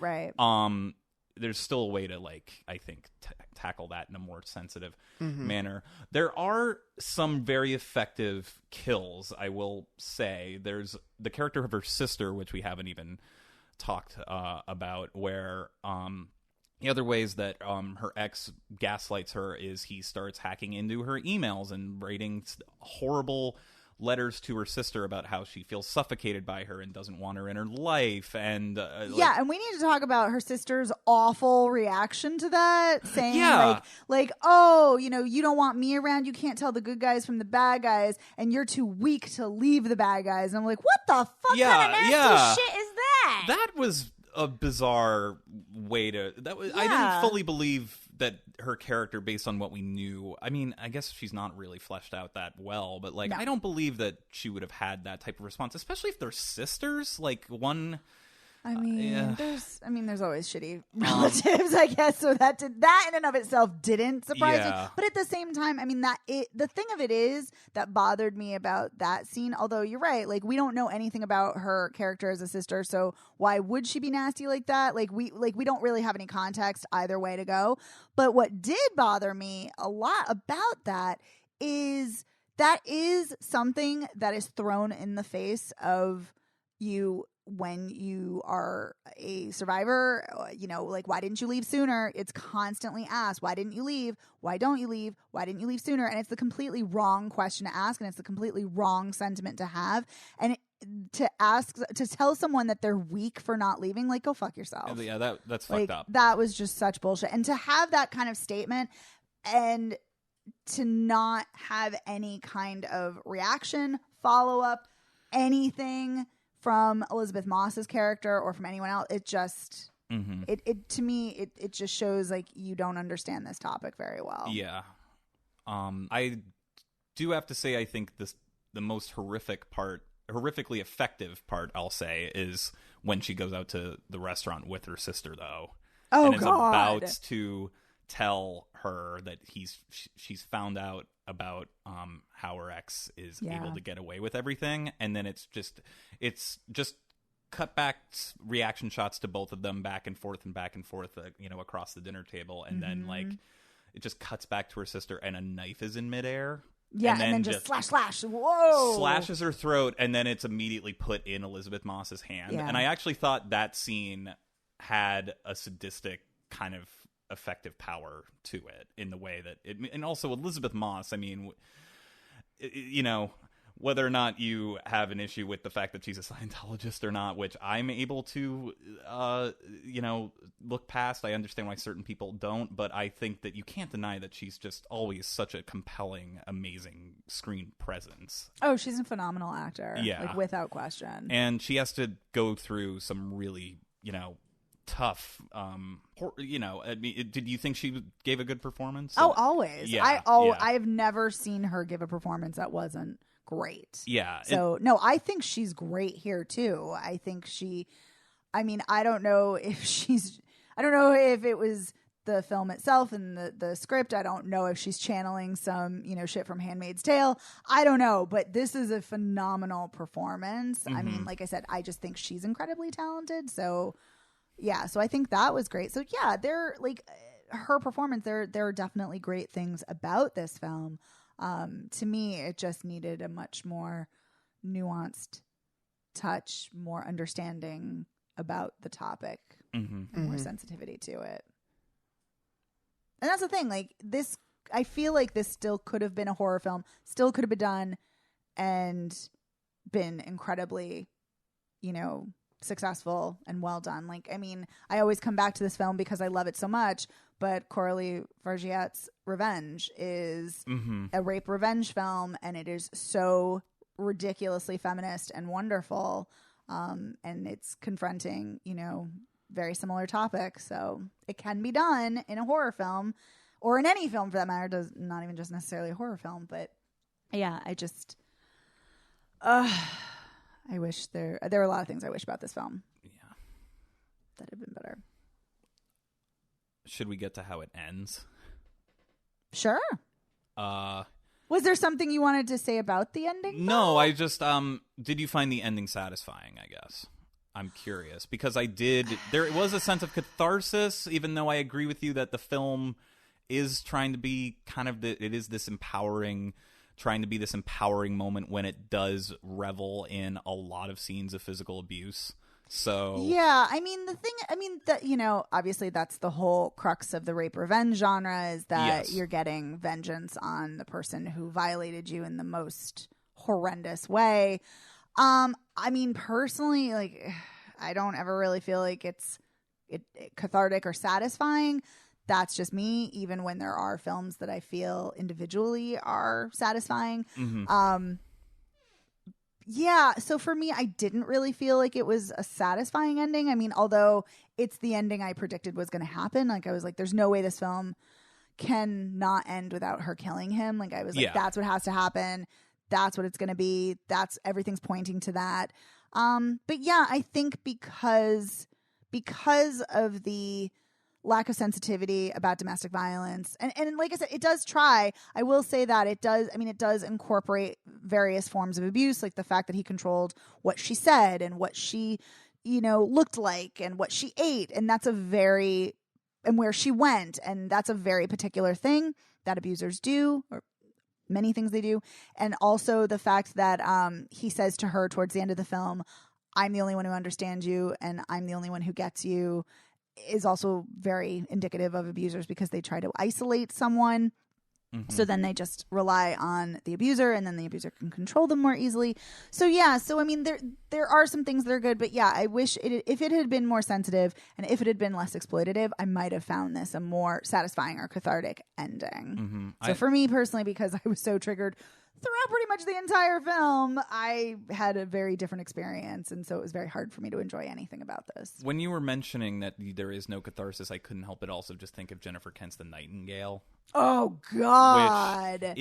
A: There's still a way to, like, I think, tackle that in a more sensitive manner. There are some very effective kills, I will say. There's the character of her sister, which we haven't even talked about, where the other ways that her ex gaslights her is he starts hacking into her emails and writing horrible letters to her sister about how she feels suffocated by her and doesn't want her in her life. And
B: and we need to talk about her sister's awful reaction to that, saying like, oh, you don't want me around, you can't tell the good guys from the bad guys, and you're too weak to leave the bad guys. And I'm like, what the fuck kind of nasty shit is that?
A: That was a bizarre way to I didn't fully believe that her character, based on what we knew, I mean, I guess she's not really fleshed out that well, but like, I don't believe that she would have had that type of response, especially if they're sisters. Like, one, there's always shitty relatives, I guess. So that in and of itself didn't surprise me. But at the same time, I mean, the thing of it is that bothered me about that scene. Although you're right, like, we don't know anything about her character as a sister, so why would she be nasty like that? Like we don't really have any context either way to go. But what did bother me a lot about that is something that is thrown in the face of you when you are a survivor. Like, why didn't you leave sooner? It's constantly asked, why didn't you leave? Why don't you leave? Why didn't you leave sooner? And it's the completely wrong question to ask, and it's the completely wrong sentiment to have. And to tell someone that they're weak for not leaving, like, go fuck yourself. Yeah, that's fucked up.
B: That was just such bullshit. And to have that kind of statement and to not have any kind of reaction, follow up, anything from Elizabeth Moss's character or from anyone else, it just it to me it just shows like you don't understand this topic very well.
A: I do have to say, I think the most horrifically effective part, I'll say, is when she goes out to the restaurant with her sister, though, and is about to tell her that she's found out about how her ex is able to get away with everything, and then it's just cut back reaction shots to both of them back and forth across the dinner table, and then like it just cuts back to her sister and a knife is in midair.
B: And then just slash. Whoa!
A: Slashes her throat, and then it's immediately put in Elizabeth Moss's hand.
B: Yeah.
A: And I actually thought that scene had a sadistic kind of effective power to it in the way that it, and also Elizabeth Moss, I mean, whether or not you have an issue with the fact that she's a Scientologist or not, which I'm able to look past. I understand why certain people don't, but I think that you can't deny that she's just always such a compelling, amazing screen presence.
B: Oh, she's a phenomenal actor. Like, without question.
A: And she has to go through some really, tough, did you think she gave a good performance?
B: Oh, always. I've never seen her give a performance that wasn't great. So no, I think she's great here too. I think I don't know if it was the film itself and the script. I don't know if she's channeling some shit from Handmaid's Tale. I don't know, but this is a phenomenal performance. I mean, like I said, I just think she's incredibly talented. So so I think that was great. So they're like her performance. There are definitely great things about this film. To me, it just needed a much more nuanced touch, more understanding about the topic, and more sensitivity to it. And that's the thing. Like, this, I feel like this still could have been a horror film, still could have been done and been incredibly, successful and well done. Like, I mean, I always come back to this film because I love it so much, but Coralie Vergiat's Revenge is a rape revenge film, and it is so ridiculously feminist and wonderful, and it's confronting, very similar topics. So it can be done in a horror film, or in any film for that matter. Does not even just necessarily a horror film, but I just I wish there are a lot of things I wish about this film. that had been better.
A: Should we get to how it ends?
B: Sure. Was there something you wanted to say about the ending?
A: No, I just did you find the ending satisfying, I guess? I'm curious because I did. There was a sense of catharsis, even though I agree with you that the film is trying to be kind of it is this empowering, trying to be this empowering moment when it does revel in a lot of scenes of physical abuse. So
B: yeah, that, you know, obviously that's the whole crux of the rape revenge genre is that you're getting vengeance on the person who violated you in the most horrendous way. I mean, personally, like, I don't ever really feel like it's cathartic or satisfying. That's just me, even when there are films that I feel individually are satisfying.
A: Mm-hmm.
B: Yeah, so for me, I didn't really feel like it was a satisfying ending. I mean, although it's the ending I predicted was going to happen. Like, I was like, there's no way this film can not end without her killing him. Like, I was like, that's what has to happen. That's what it's going to be. Everything's pointing to that. But yeah, I think because of the lack of sensitivity about domestic violence. And like I said, it does try. I will say that it does incorporate various forms of abuse, like the fact that he controlled what she said and what she, you know, looked like and what she ate. And and where she went. And that's a very particular thing that abusers do, or many things they do. And also the fact that he says to her towards the end of the film, I'm the only one who understands you and I'm the only one who gets you, is also very indicative of abusers because they try to isolate someone. Mm-hmm. So then they just rely on the abuser and then the abuser can control them more easily. So yeah, so I mean, there are some things that are good, but yeah, I wish if it had been more sensitive and if it had been less exploitative, I might have found this a more satisfying or cathartic ending.
A: Mm-hmm.
B: So for me personally, because I was so triggered throughout pretty much the entire film, I had a very different experience, and so it was very hard for me to enjoy anything about this.
A: When you were mentioning that there is no catharsis, I couldn't help but also just think of Jennifer Kent's The Nightingale.
B: Oh, God.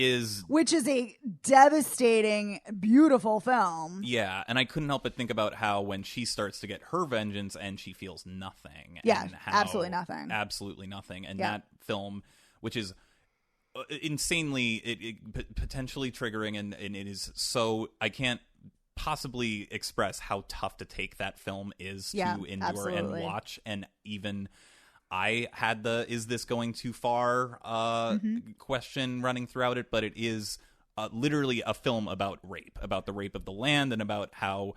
B: Which is a devastating, beautiful film.
A: Yeah, and I couldn't help but think about how when she starts to get her vengeance and she feels nothing.
B: Yeah,
A: and how
B: absolutely nothing.
A: Absolutely nothing. And that film, which is insanely it potentially triggering, and it is so I can't possibly express how tough to take that film is to endure
B: absolutely.
A: And watch. And even I had the is this going too far question running throughout it, but it is literally a film about rape, about the rape of the land, and about how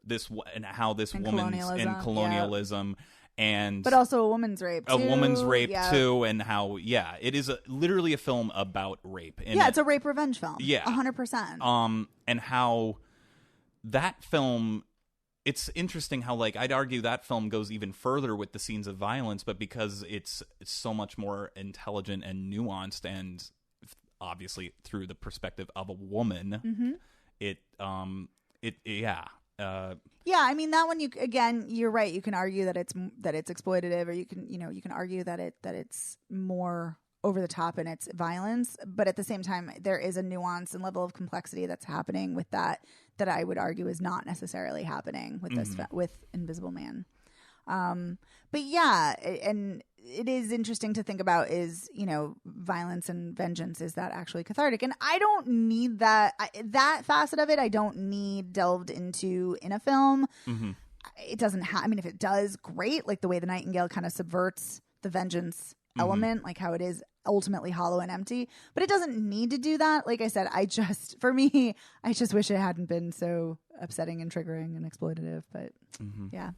A: this woman's in colonialism. But also a woman's rape, too. Too, and how, it is literally a film about rape.
B: It's a rape revenge film.
A: Yeah.
B: 100%.
A: And how that film, it's interesting how, like, I'd argue that film goes even further with the scenes of violence, but because it's so much more intelligent and nuanced, and obviously through the perspective of a woman,
B: I mean, that one, you're right. You can argue that it's exploitative, or you can argue that it's more over the top in its violence. But at the same time, there is a nuance and level of complexity that's happening with that I would argue is not necessarily happening with this with Invisible Man. But yeah, and it is interesting to think about is, violence and vengeance. Is that actually cathartic? And I don't need that facet of it. I don't need delved into in a film. Mm-hmm. It doesn't if it does, great. Like the way The Nightingale kind of subverts the vengeance element, like how it is ultimately hollow and empty, but it doesn't need to do that. Like I said, I just wish it hadn't been so upsetting and triggering and exploitative, but yeah.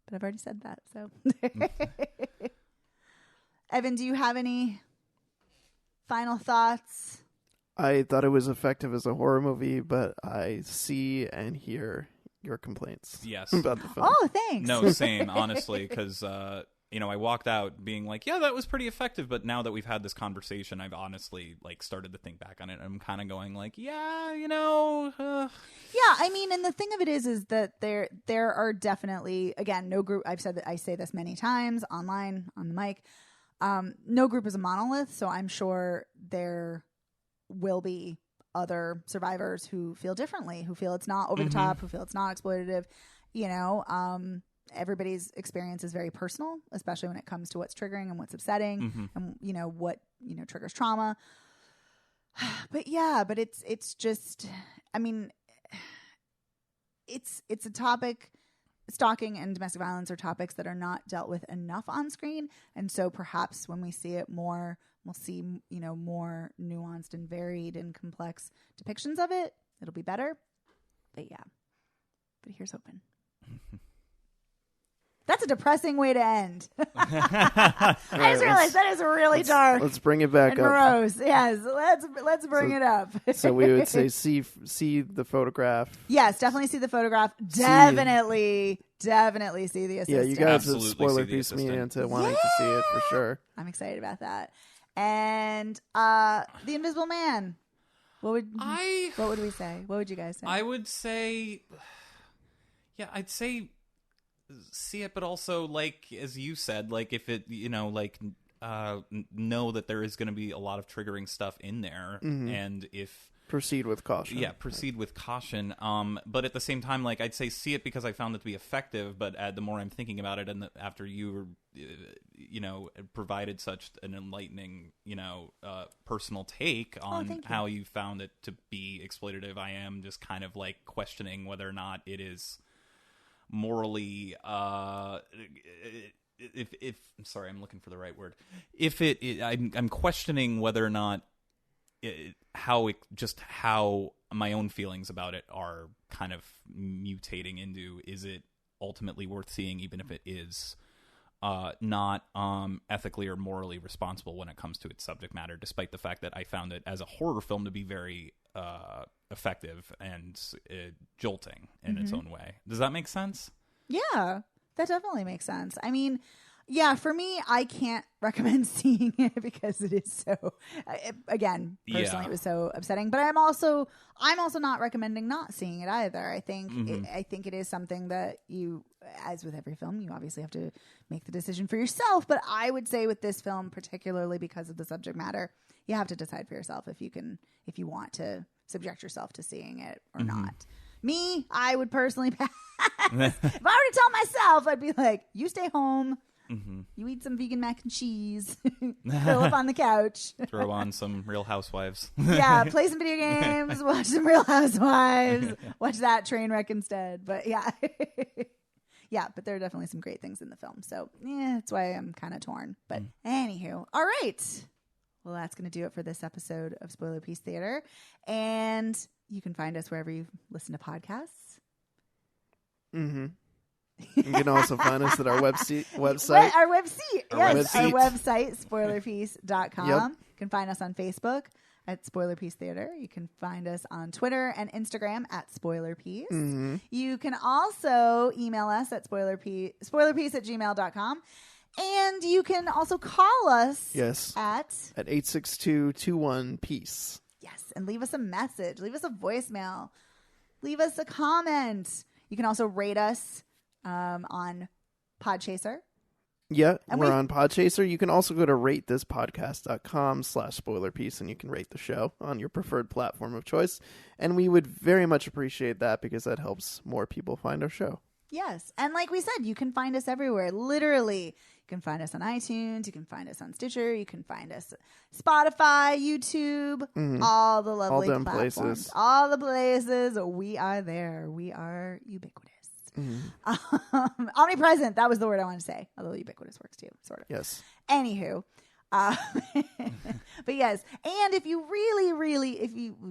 B: But I've already said that, so. Evan, do you have any final thoughts?
D: I thought it was effective as a horror movie, but I see and hear your complaints.
A: Yes.
D: About the film.
B: Oh, thanks.
A: No, same, honestly, because, I walked out being like, yeah, that was pretty effective, but now that we've had this conversation, I've honestly, started to think back on it, and I'm kind of going like, yeah,
B: Yeah, and the thing of it is that there are definitely, again, no group, I say this many times online, on the mic, no group is a monolith, so I'm sure there will be other survivors who feel differently, who feel it's not over the top, who feel it's not exploitative, everybody's experience is very personal, especially when it comes to what's triggering and what's upsetting and, what, triggers trauma. But it's just, I mean, it's a topic. Stalking and domestic violence are topics that are not dealt with enough on screen. And so perhaps when we see it more, we'll see, more nuanced and varied and complex depictions of it. It'll be better. But here's hoping. That's a depressing way to end. I just realized that is really dark.
D: Let's bring it back
B: and
D: up.
B: Morose. Yes, let's bring it up.
D: So we would say see the photograph.
B: Yes, definitely see the photograph. Definitely see the assistant.
D: Yeah, you guys
A: Absolutely
D: have spoiler
A: see the
D: piece me
A: assistant.
D: into wanting to see it for sure.
B: I'm excited about that. And The Invisible Man. What would we say? What would you guys say?
A: I would say, I'd say see it, but also, like, as you said, like, if it, know that there is going to be a lot of triggering stuff in there, and if
D: proceed with caution.
A: Yeah, proceed with caution. But at the same time, like, I'd say see it because I found it to be effective. But the more I'm thinking about it, and after you, provided such an enlightening, personal take on how you found it to be exploitative, I am just kind of like questioning whether or not it is morally. If sorry, I'm looking for the right word. I'm questioning whether or not. How my own feelings about it are kind of mutating into, is it ultimately worth seeing, even if it is not ethically or morally responsible when it comes to its subject matter, despite the fact that I found it as a horror film to be very effective and jolting in its own way. Does that make sense?
B: Yeah, that definitely makes sense. I mean, yeah, for me, I can't recommend seeing it because it is so. Again, personally, it was so upsetting. But I'm also not recommending not seeing it either. I think it is something that you, as with every film, you obviously have to make the decision for yourself. But I would say with this film, particularly because of the subject matter, you have to decide for yourself if you want to subject yourself to seeing it or not. Me, I would personally pass. If I were to tell myself, I'd be like, you stay home. You eat some vegan mac and cheese. Curl up on the couch.
A: Throw on some Real Housewives.
B: Yeah, play some video games. Watch some Real Housewives. Watch that train wreck instead. But yeah. Yeah, but there are definitely some great things in the film. So, that's why I'm kind of torn. But anywho. All right. Well, that's going to do it for this episode of Spoiler Piece Theater. And you can find us wherever you listen to podcasts.
D: You can also find us at our website.
B: Our website, spoilerpiece.com.
D: Yep.
B: You can find us on Facebook at Spoiler Piece Theater. You can find us on Twitter and Instagram at Spoiler Piece. You can also email us at spoilerpiece@gmail.com. And you can also call us at
D: 862-21-PEACE.
B: Yes, and leave us a message. Leave us a voicemail. Leave us a comment. You can also rate us on Podchaser.
D: Yeah, we're on Podchaser. You can also go to ratethispodcast.com/spoilerpiece, and you can rate the show on your preferred platform of choice. And we would very much appreciate that because that helps more people find our show.
B: Yes. And like we said, you can find us everywhere. Literally. You can find us on iTunes. You can find us on Stitcher. You can find us Spotify, YouTube, all the lovely platforms.
D: Places.
B: All the places. We are there. We are ubiquitous. Omnipresent. That was the word I wanted to say. Although ubiquitous works too, sort of.
D: Yes.
B: Anywho. But yes. And if you really,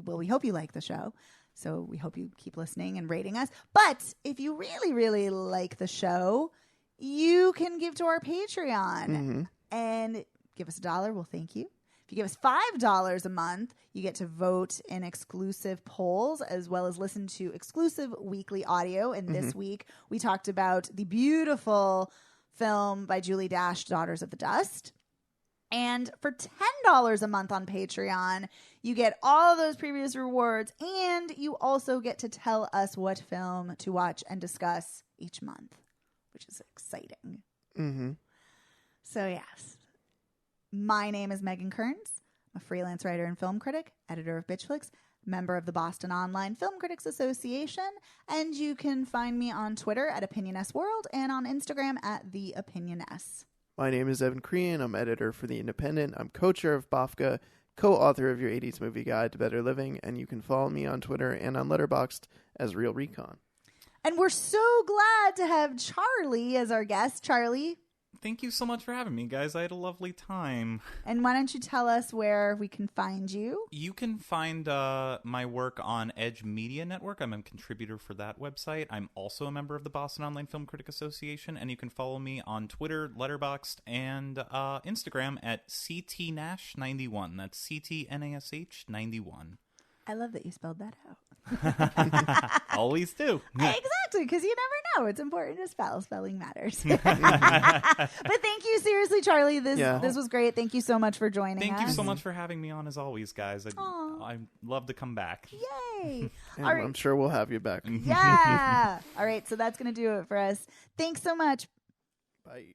B: we hope you like the show. So we hope you keep listening and rating us. But if you really, really like the show, you can give to our Patreon and give us $1. We'll thank you. If you give us $5 a month, you get to vote in exclusive polls as well as listen to exclusive weekly audio. And this week we talked about the beautiful film by Julie Dash, Daughters of the Dust. And for $10 a month on Patreon, you get all of those previous rewards, and you also get to tell us what film to watch and discuss each month, which is exciting. So, yes. My name is Megan Kearns. I'm a freelance writer and film critic, editor of Bitchflix. member of the Boston Online Film Critics Association, and you can find me on Twitter at OpinionSWorld and on Instagram at TheOpinionS.
D: My name is Evan Crean. I'm editor for The Independent. I'm co-chair of BAFCA, co-author of your 80s movie guide to better living, and you can follow me on Twitter and on Letterboxd as Real Recon.
B: And we're so glad to have Charlie as our guest. Charlie,
A: thank you so much for having me, guys. I had a lovely time.
B: And why don't you tell us where we can find you?
A: You can find my work on Edge Media Network. I'm a contributor for that website. I'm also a member of the Boston Online Film Critic Association, and you can follow me on Twitter, Letterboxd, and Instagram at CTNash91. That's CTNASH 91.
B: I love that you spelled that out.
A: Always do.
B: Exactly, because you never know. It's important to spell. Spelling matters. But thank you, seriously, Charlie. This was great. Thank you so much for joining us.
A: Thank you so much for having me on, as always, guys. I'd love to come back.
B: Yay.
D: And I'm sure we'll have you back.
B: Yeah. All right, so that's going to do it for us. Thanks so much.
D: Bye.